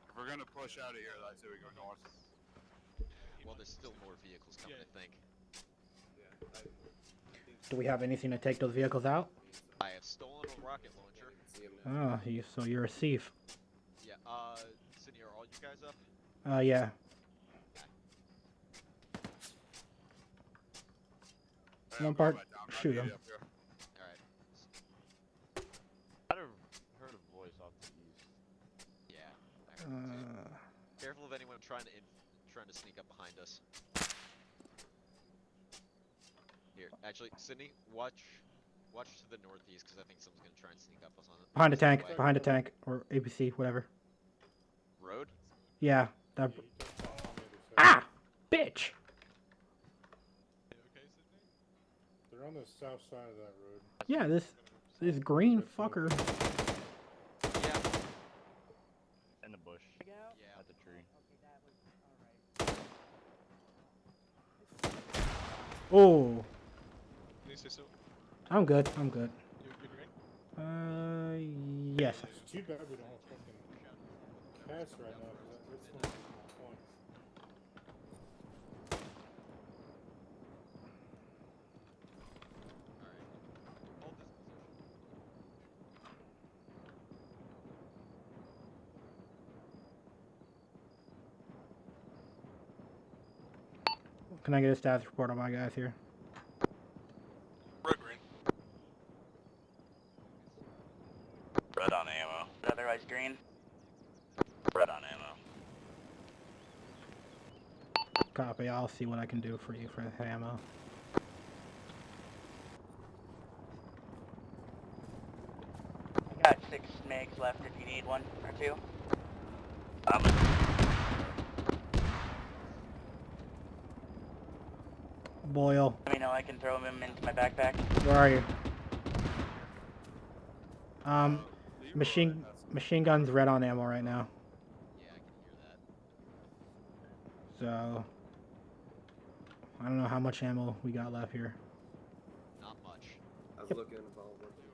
If we're gonna push out of here, I say we go north. Well, there's still more vehicles coming, I think. Do we have anything to take those vehicles out? I have stolen a rocket launcher. Oh, so you're a thief. Yeah, Sydney, are all you guys up? Yeah. Lombard, shoot him. Alright. I heard a voice off the east. Yeah, I heard it too. Careful of anyone trying to sneak up behind us. Here, actually, Sydney, watch to the northeast, because I think someone's gonna try and sneak up us on it. Behind a tank, behind a tank, or APC, whatever. Road? Yeah. That... Ah! Bitch! They're on the south side of that road. Yeah, this green fucker. Yeah. In the bush. Yeah. At the tree. Oh. I'm good. I'm good. You agree? Yes. It's too bad we don't have fucking cast right now, because that's one of the points. Can I get a status report on my guys here? Road green. Red on ammo. Otherwise green. Red on ammo. Copy. I'll see what I can do for you for ammo. I got 6 MIGs left if you need 1 or 2. Boyle. Let me know, I can throw them into my backpack. Where are you? Machine gun's red on ammo right now. Yeah, I can hear that. So I don't know how much ammo we got left here. Not much. I was looking while working.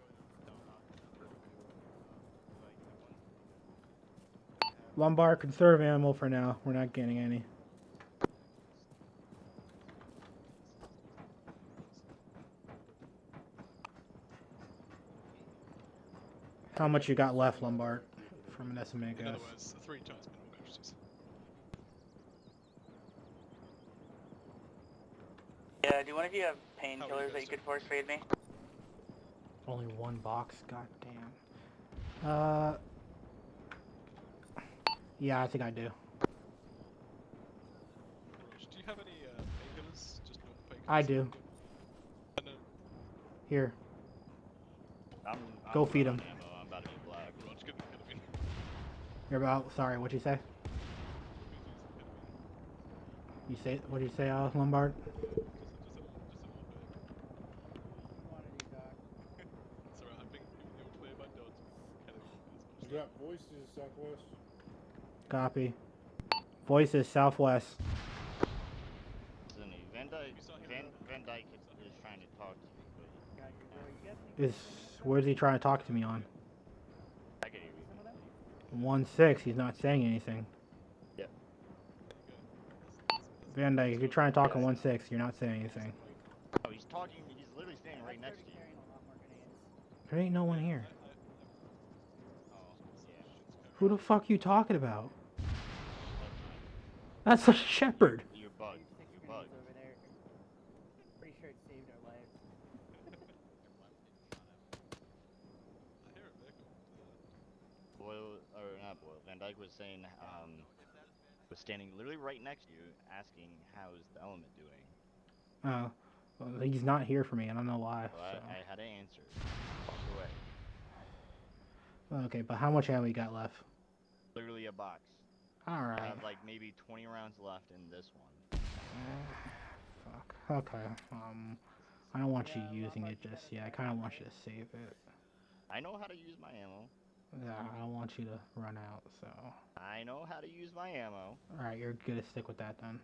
Lombard, conserve ammo for now. We're not getting any. How much you got left, Lombard, from an SMA In guess? other words, 3 times minimum casualties. Yeah, do one of you have painkillers that you could force trade me? Only one box, goddamn. Yeah, I think I do. Do you have any painkillers? Just normal painkillers? I do. No. Here. I'm Go feed low on him. ammo. I'm about to be black. Raj, give me ketamine. You're about. Sorry, what'd you say? You say. What'd you say, Lombard? It's alright, I've been given the all clear by Dodd. Ketamine is You got voices, Southwest. Copy. Voices southwest. Listen, Van Dyke is trying to talk to me, but Where's he trying to talk to me on? I can hear you. 1-6. He's not saying anything. Yep. Van Dyke, if you're trying to talk on 1-6, you're not saying anything. Oh, he's talking. He's literally standing right next to you. There ain't no one here. Oh, yeah. Who the fuck you talking about? That's a shepherd. You're bugged. You're bugged. Pretty sure it saved our lives. Boyle, or not Boyle, Van Dyke was saying, was standing literally right next to you, asking, how's the element doing? Oh, well, he's not here for me. I don't know why. So So. I had to answer. Walk away. Okay, but how much ammo you got left? Literally a box. Alright. I have like maybe 20 rounds left in this one. Fuck. Okay. I don't want you using it just yet. I kind of want you to save it. I know how to use my ammo. Yeah, I don't want you to run out, so. I know how to use my ammo. Alright, you're gonna stick with that then.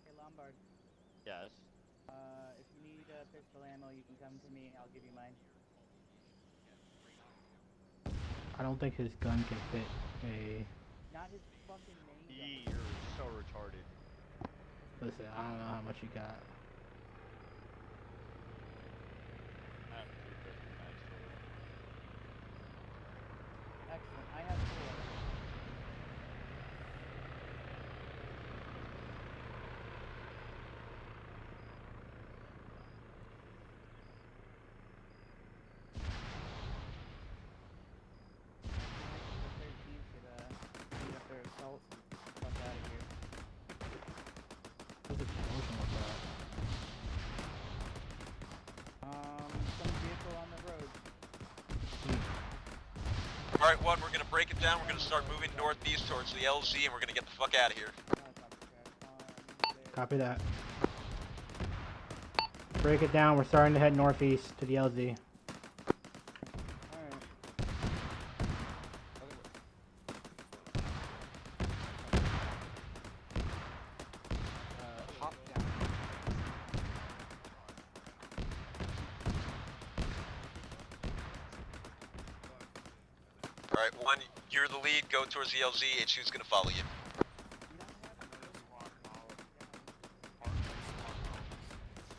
Hey, Lombard. Yes. If you need pistol ammo, you can come to me. I'll give you mine. I don't think his gun can fit a... Not his fucking main gun. You're so retarded. Listen, I don't know how much you got. Excellent. I have 4. Some vehicle on the road. Alright, one, we're gonna break it down. We're gonna start moving northeast towards the LZ, and we're gonna get the fuck out of here. Copy that. Break it down. We're starting to head northeast to the LZ. Alright, one, you're the lead. Go towards the LZ. HQ's gonna follow you.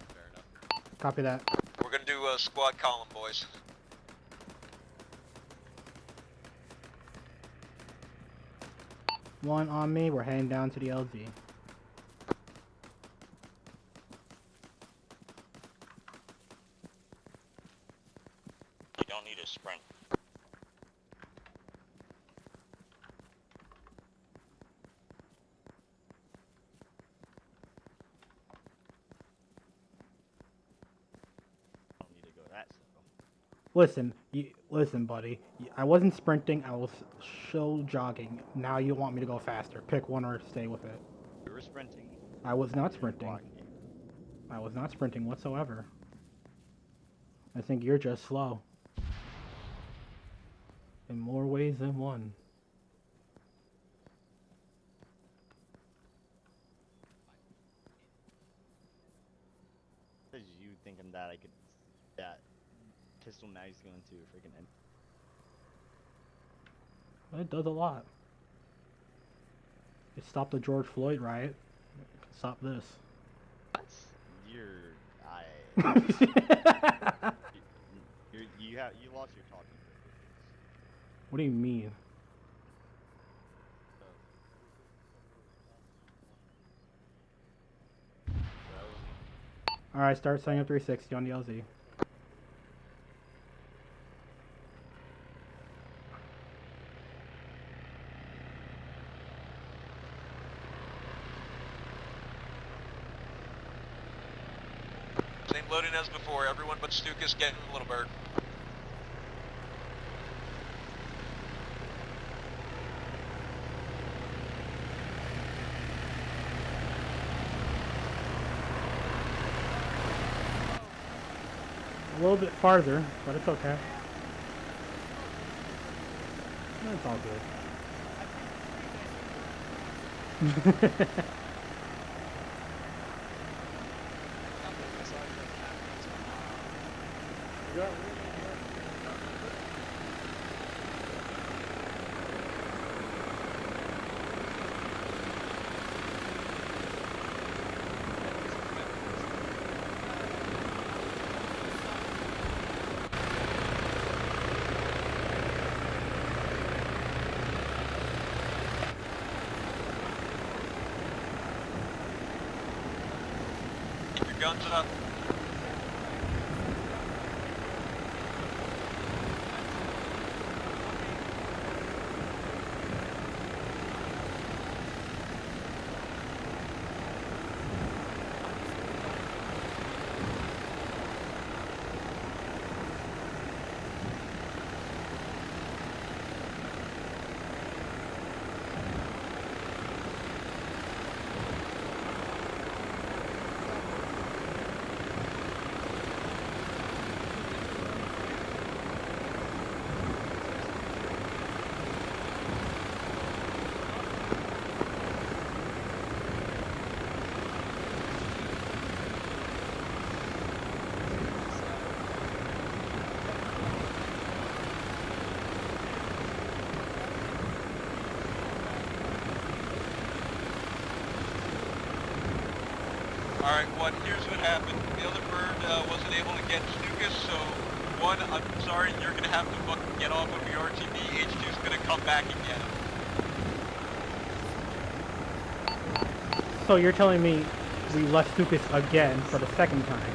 Fair enough. Copy that. We're gonna do a squad column, boys. One on me. We're heading down to the LZ. You don't need a sprint. Don't need to go that slow. Listen, buddy. I wasn't sprinting. I was slow jogging. Now you want me to go faster. Pick one or stay with it. You were sprinting. I was not sprinting. I was not sprinting whatsoever. I think you're just slow. In more ways than one. Is you thinking that I could, that pistol mag's going to freaking end? It does a lot. It stopped the George Floyd riot. It can stop this. What? You lost your talking. What do you mean? Alright, start setting up 360 on the LZ. Same loading as before, everyone but Stukus getting a little bird. A little bit farther, but it's okay. No, it's all good. Keep your guns up. Alright, here's what happened. The other bird wasn't able to get Stukus, so one, I'm sorry, you're gonna have to fucking get off of your RTB. H2's gonna come back and get him. So you're telling me we left Stukus again for the second time?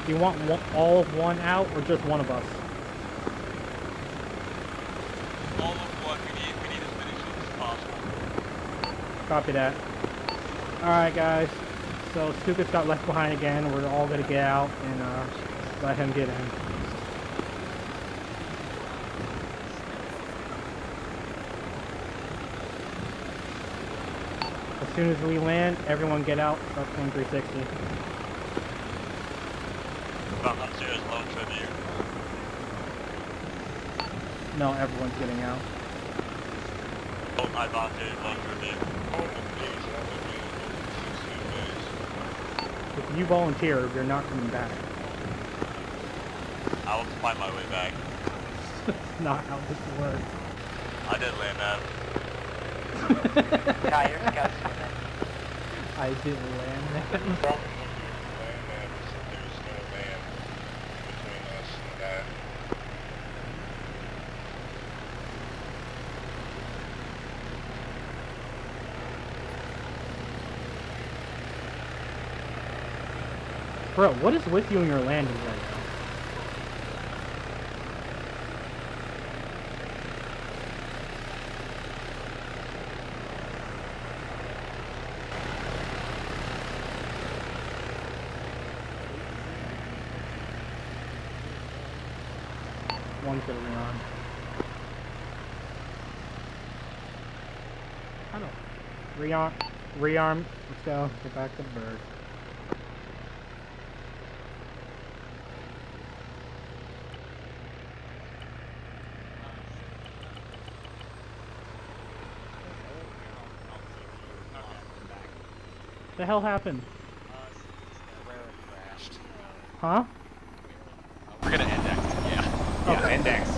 Do you want all of one out or just one of us? All of what we need as many ships as possible. Copy that. Alright guys, so Stukus got left behind again. We're all gonna get out and let him get in. As soon as we land, everyone get out, start pulling 360. Upstairs, loan tribute. No, everyone's getting out. Oh, I volunteered loan tribute. If you volunteer, you're not coming back. I will find my way back. That's not how this works. I did land that. Nah, you're scouts. I didn't land that. Bro, what is with you and your landing right now? One kill on. I don't. Rearm. Let's go. Get back to the bird. The hell happened? Crashed. Huh? We're gonna index it, yeah. Yeah, index.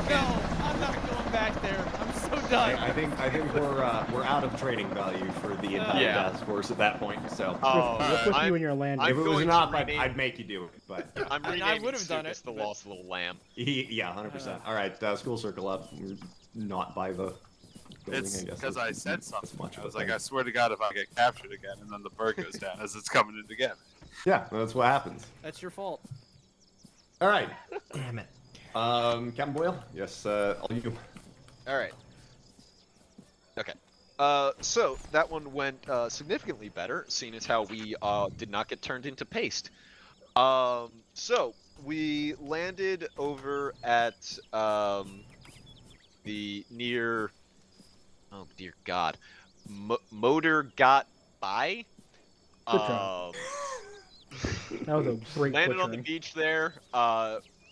No, I'm not going back there. I'm so done. I think we're out of training value for the entire task force at that point. So What's with you and your landing? if it was enough, I'd make you do it. But I'm I renaming would've done Stukus it, the but- Lost Little Lamb. Yeah, 100%. All right, school circle up. We're not by the building, It's I guess. because I said something. much I was of a like, thing. I swear to God, if I get captured again, and then the bird goes down as it's coming in again. Yeah, that's what happens. That's your fault. All right. Damn it. Captain Boyle, yes, all you. All right. Okay. So that one went significantly better, seeing as how we did not get turned into paste. So we landed over at the near. Oh dear God, motor got by. Good job. That was a great Landed on the butchering. beach there.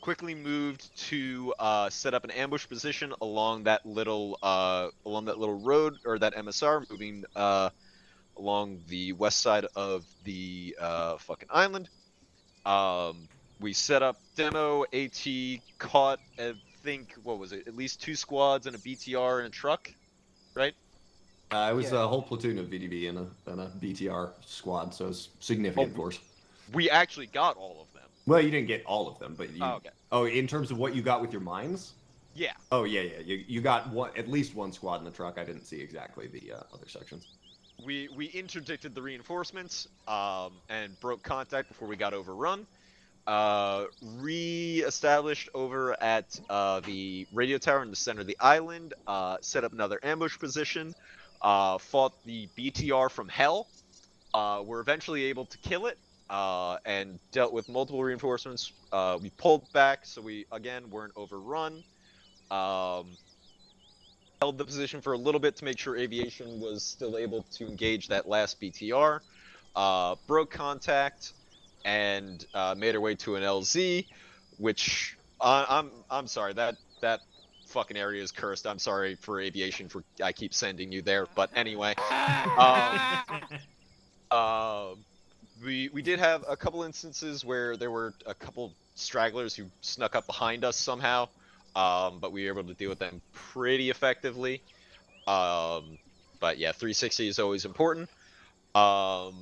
Quickly moved to set up an ambush position along that little road, or that MSR, moving along the west side of the fucking island. We set up demo AT, caught I think, what was it, at least 2 squads and a BTR and a truck, right? It was a whole platoon of VDB and a BTR squad, so it's significant force. We actually got all of them. Well, you didn't get all of them, but you. Oh, okay. Oh, in terms of what you got with your mines? Yeah. Oh yeah. You got at least one squad in the truck. I didn't see exactly the other sections. We interdicted the reinforcements and broke contact before we got overrun. Re-established over at the radio tower in the center of the island. Set up another ambush position. Fought the BTR from hell. Were eventually able to kill it. And dealt with multiple reinforcements. We pulled back, so we again weren't overrun. Held the position for a little bit to make sure aviation was still able to engage that last BTR. Broke contact and made our way to an LZ, which I'm sorry, that fucking area is cursed. I'm sorry for aviation for I keep sending you there, but anyway. We did have a couple instances where there were a couple stragglers who snuck up behind us somehow, but we were able to deal with them pretty effectively. But yeah, 360 is always important. But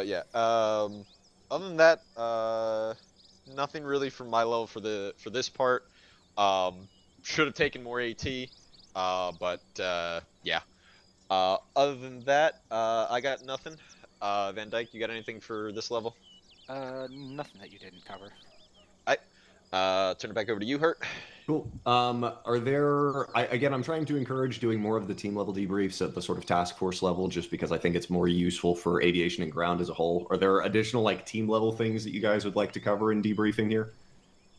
yeah, other than that, nothing really from my level for this part. Should have taken more AT, but yeah. Other than that, I got nothing. Van Dyke, you got anything for this level? Nothing that you didn't cover. Turn it back over to you, Hurt. Cool. Are there? I'm trying to encourage doing more of the team level debriefs at the sort of task force level, just because I think it's more useful for aviation and ground as a whole. Are there additional like team level things that you guys would like to cover in debriefing here?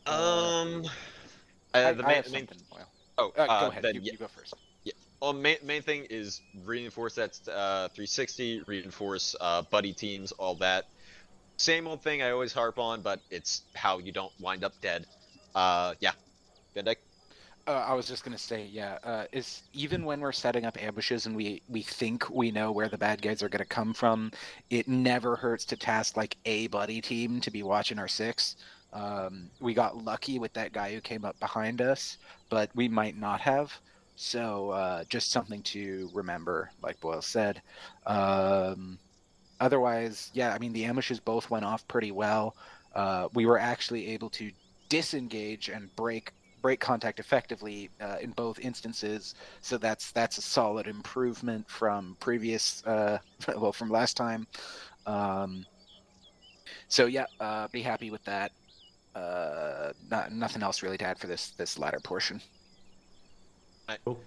I have something. Go ahead. Then, You go first. Yeah. Well, main thing is reinforce that 360, reinforce buddy teams, all that. Same old thing I always harp on, but it's how you don't wind up dead. Yeah. Van Dyke? I was just gonna say, is even when we're setting up ambushes and we think we know where the bad guys are gonna come from, it never hurts to task like a buddy team to be watching our 6. We got lucky with that guy who came up behind us, but we might not have. So just something to remember, like Boyle said. Otherwise, yeah, I mean, the ambushes both went off pretty well. We were actually able to disengage and break contact effectively in both instances. So that's a solid improvement from previous, from last time. So yeah, be happy with that. Nothing else really to add for this latter portion. Cool.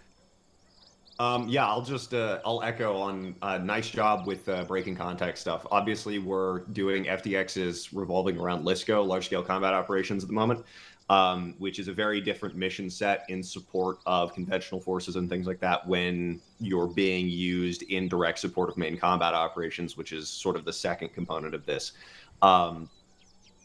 Yeah, I'll echo on nice job with breaking contact stuff. Obviously, we're doing FTX's revolving around LISCO, large scale combat operations at the moment, which is a very different mission set in support of conventional forces and things like that when you're being used in direct support of main combat operations, which is sort of the second component of this.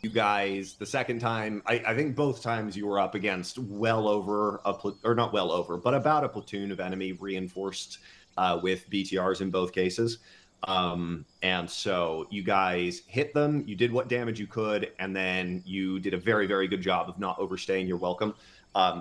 You guys, the second time, I think both times you were up against well over not well over, but about a platoon of enemy reinforced with BTRs in both cases. And so you guys hit them, you did what damage you could, and then you did a very, very good job of not overstaying your welcome.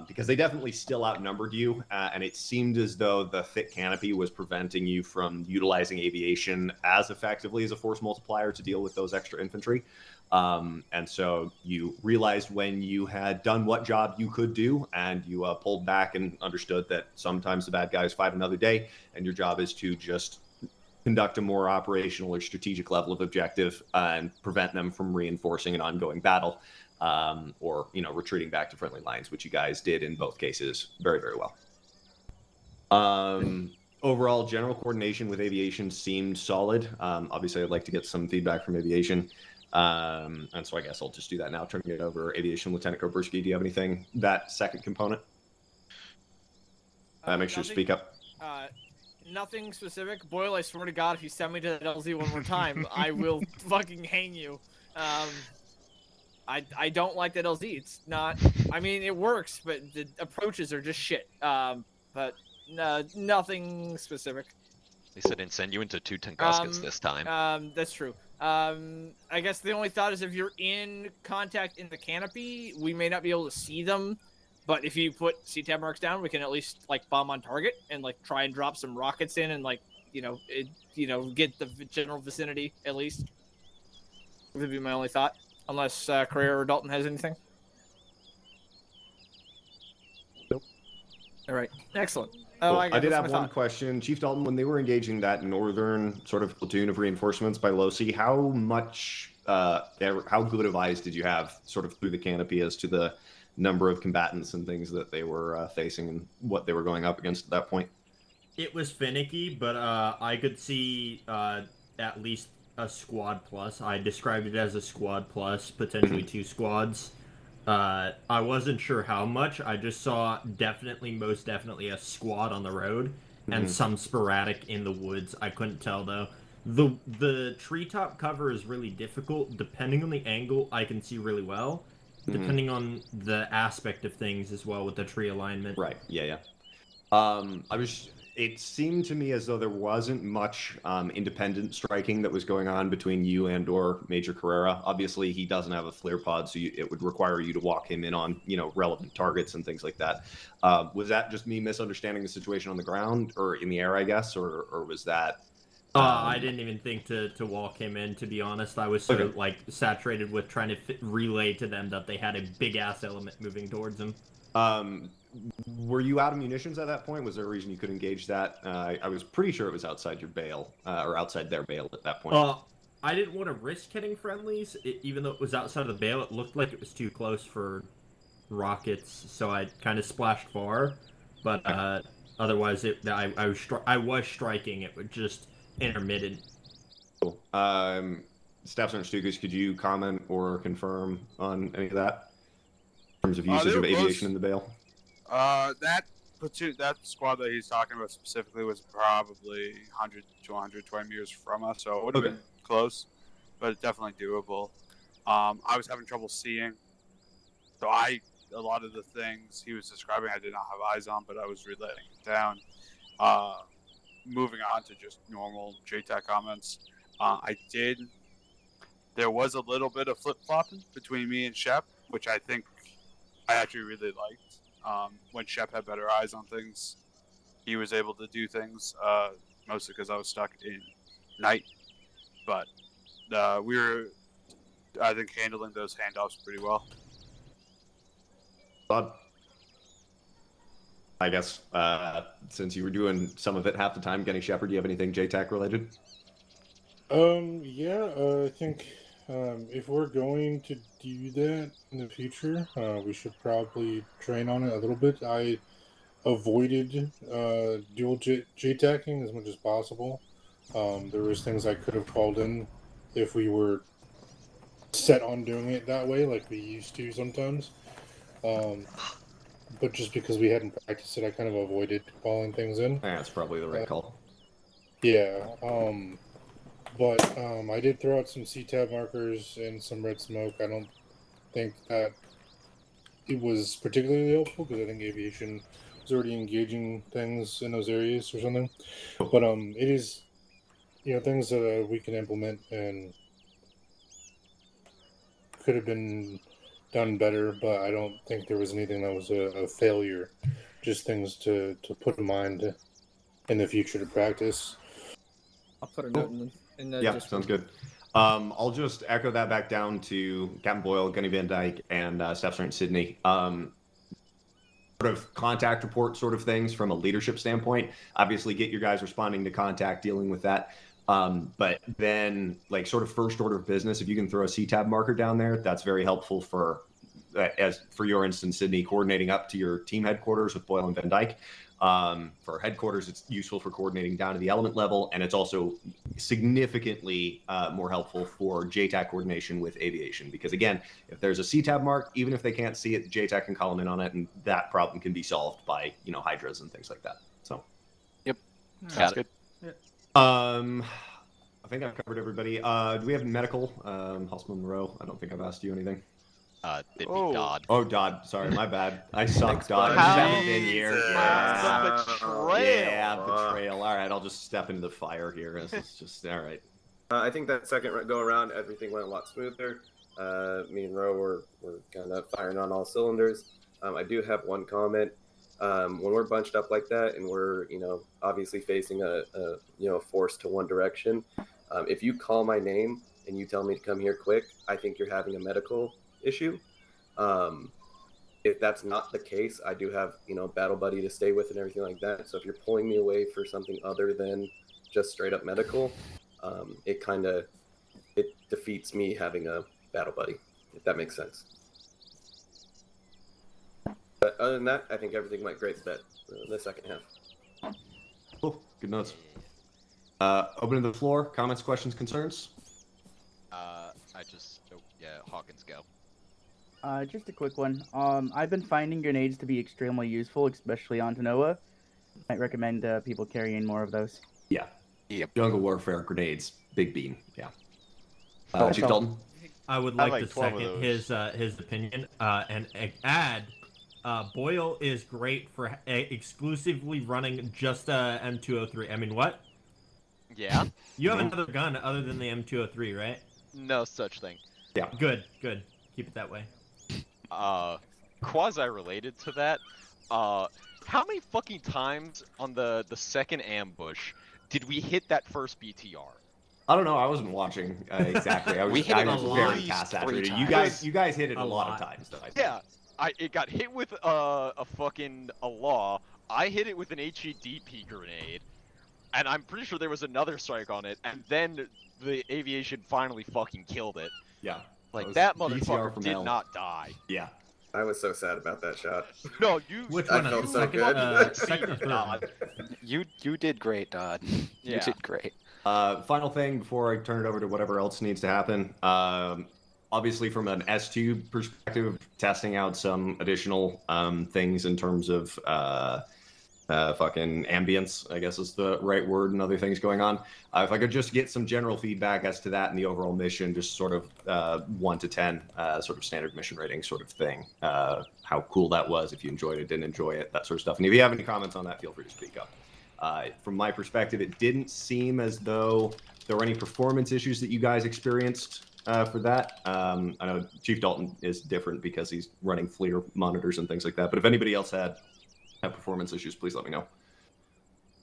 because they definitely still outnumbered you, and it seemed as though the thick canopy was preventing you from utilizing aviation as effectively as a force multiplier to deal with those extra infantry. And so you realized when you had done what job you could do, and you pulled back and understood that sometimes the bad guys fight another day, and your job is to just conduct a more operational or strategic level of objective and prevent them from reinforcing an ongoing battle. Or retreating back to friendly lines, which you guys did in both cases very, very well. Overall, general coordination with aviation seemed solid. Obviously, I'd like to get some feedback from aviation, and so I guess I'll just do that now. Turning it over, Aviation Lieutenant Koberski, do you have anything that second component? Make sure to speak up. Nothing specific. Boyle, I swear to God, if you send me to that LZ one more time, I will fucking hang you. I don't like that LZ. It's not. I mean, it works, but the approaches are just shit. But nothing specific. They said didn't send you into 2 Tunguskas this time. That's true. I guess the only thought is if you're in contact in the canopy, we may not be able to see them. But if you put CTAB marks down, we can at least like bomb on target and like try and drop some rockets in and like get the general vicinity at least. That would be my only thought, unless Carrera or Dalton has anything. Nope. All right, excellent. Cool. I did have one question, Chief Dalton. When they were engaging that northern sort of platoon of reinforcements by Losi, how much, how good of eyes did you have sort of through the canopy as to the number of combatants and things that they were facing and what they were going up against at that point? It was finicky, but I could see at least a squad plus. I described it as a squad plus, potentially 2 squads. I wasn't sure how much. I just saw most definitely a squad on the road and some sporadic in the woods. I couldn't tell though. The treetop cover is really difficult. Depending on the angle, I can see really well. Depending on the aspect of things as well with the tree alignment. Right. Yeah. It seemed to me as though there wasn't much independent striking that was going on between you and or Major Carrera. Obviously, he doesn't have a flare pod, so it would require you to walk him in on relevant targets and things like that. Was that just me misunderstanding the situation on the ground or in the air, I guess, or was that? I didn't even think to walk him in, to be honest. I was so saturated with trying to relay to them that they had a big ass element moving towards them. Were you out of munitions at that point? Was there a reason you could engage that? I was pretty sure it was outside your bail, or outside their bail at that point. I didn't want to risk hitting friendlies, even though it was outside of the bail. It looked like it was too close for rockets, so I kind of splashed far. But otherwise, I was striking. It was just intermittent. Cool. Staff Sergeant Stukus, could you comment or confirm on any of that in terms of usage of aviation in the bail? That platoon, that squad that he's talking about specifically was probably 100 to 120 meters from us, so it would have been close, but definitely doable. I was having trouble seeing, so a lot of the things he was describing I did not have eyes on, but I was relaying it down. Moving on to just normal JTAC comments, there was a little bit of flip-flopping between me and Shep, which I think I actually really liked. When Shep had better eyes on things, he was able to do things, mostly because I was stuck in night. But we were, I think, handling those handoffs pretty well. I guess since you were doing some of it half the time, getting Shepard, do you have anything JTAC related? Yeah, I think if we're going to do that in the future, we should probably train on it a little bit. I avoided dual JTACing as much as possible. There was things I could have called in if we were set on doing it that way, like we used to sometimes. But just because we hadn't practiced it, I kind of avoided calling things in. Yeah, that's probably the right call. Yeah. But I did throw out some CTAB markers and some red smoke. I don't think that it was particularly helpful because I think aviation was already engaging things in those areas or something. But it is, things that we can implement and could have been done better, but I don't think there was anything that was a failure. Just things to put in mind in the future to practice. I'll put a note in the Yeah, Discord. sounds good. I'll just echo that back down to Captain Boyle, Gunny Van Dyke, and Staff Sergeant Sydney. Sort of contact report sort of things from a leadership standpoint. Obviously, get your guys responding to contact, dealing with that. But then, like, sort of first order of business, if you can throw a C-tab marker down there, that's very helpful for, as for your instance, Sydney, coordinating up to your team headquarters with Boyle and Van Dyke. For headquarters, it's useful for coordinating down to the element level, and it's also significantly more helpful for JTAC coordination with aviation. Because again, if there's a C-tab mark, even if they can't see it, JTAC can column in on it, and that problem can be solved by, you know, hydras and things like that. So, yep, sounds good. I think I've covered everybody. Do we have medical? Hospital Monroe. I don't think I've asked you anything. It'd be Dodd. Oh, Dodd. Sorry, my bad. I suck, Dodd. How? You haven't been here. Yeah. The betrayal. Yeah, betrayal. All right, I'll just step into the fire here. This is just all right. I think that second go around, everything went a lot smoother. Me and Ro were kind of firing on all cylinders. I do have one comment. When we're bunched up like that, and we're, you know, obviously facing a force to one direction, if you call my name and you tell me to come here quick, I think you're having a medical issue. If that's not the case, I do have, you know, battle buddy to stay with and everything like that. So if you're pulling me away for something other than just straight up medical, it defeats me having a battle buddy, if that makes sense. But other than that, I think everything went great in the second half. Cool. Good notes. Open to the floor. Comments, questions, concerns? Hawkins, go. Just a quick one. I've been finding grenades to be extremely useful, especially on Tanoa. Might recommend people carrying more of those. Yeah. Yep. Jungle warfare grenades, big beam. Yeah. Chief all. Dalton. I would like to second his opinion and add. Boyle is great for exclusively running just M203. I mean, what? Yeah. You have another gun other than the M203, right? No such thing. Yeah. Good. Keep it that way. Quasi-related to that, how many fucking times on the second ambush did we hit that first BTR? I don't know. I wasn't watching exactly. I was very pass saturated. You guys hit it a lot of times, though. Yeah. It got hit with a fucking law. I hit it with an HEDP grenade, and I'm pretty sure there was another strike on it, and then the aviation finally fucking killed it. Yeah. Like, that motherfucker did not die. Yeah. I was so sad about that shot. No, you. Which I one? felt so good. Second or third? You did great, Dodd. Yeah. You did great. Final thing before I turn it over to whatever else needs to happen. Obviously, from an S2 perspective, testing out some additional things in terms of fucking ambience, I guess is the right word, and other things going on. If I could just get some general feedback as to that and the overall mission, just sort of 1 to 10, sort of standard mission rating sort of thing. How cool that was, if you enjoyed it, didn't enjoy it, that sort of stuff. And if you have any comments on that, feel free to speak up. From my perspective, it didn't seem as though there were any performance issues that you guys experienced for that. I know Chief Dalton is different because he's running FLIR monitors and things like that. But if anybody else had performance issues, please let me know.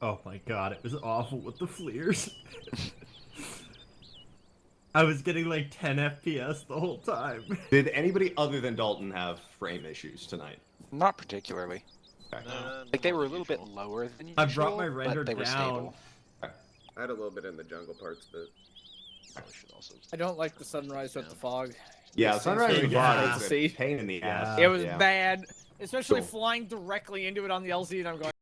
Oh my god, it was awful with the FLIRs. I was getting like 10 FPS the whole time. Did anybody other than Dalton have frame issues tonight? Not particularly. Okay. Like, they were a little bit lower than usual, I brought my render but they were down. stable. I had a little bit in the jungle parts, but I don't like the sunrise with the fog. Yeah, sunrise with the fog is see. a pain in the ass. It was Yeah. bad, especially Cool. flying directly into it on the LZ, and I'm going.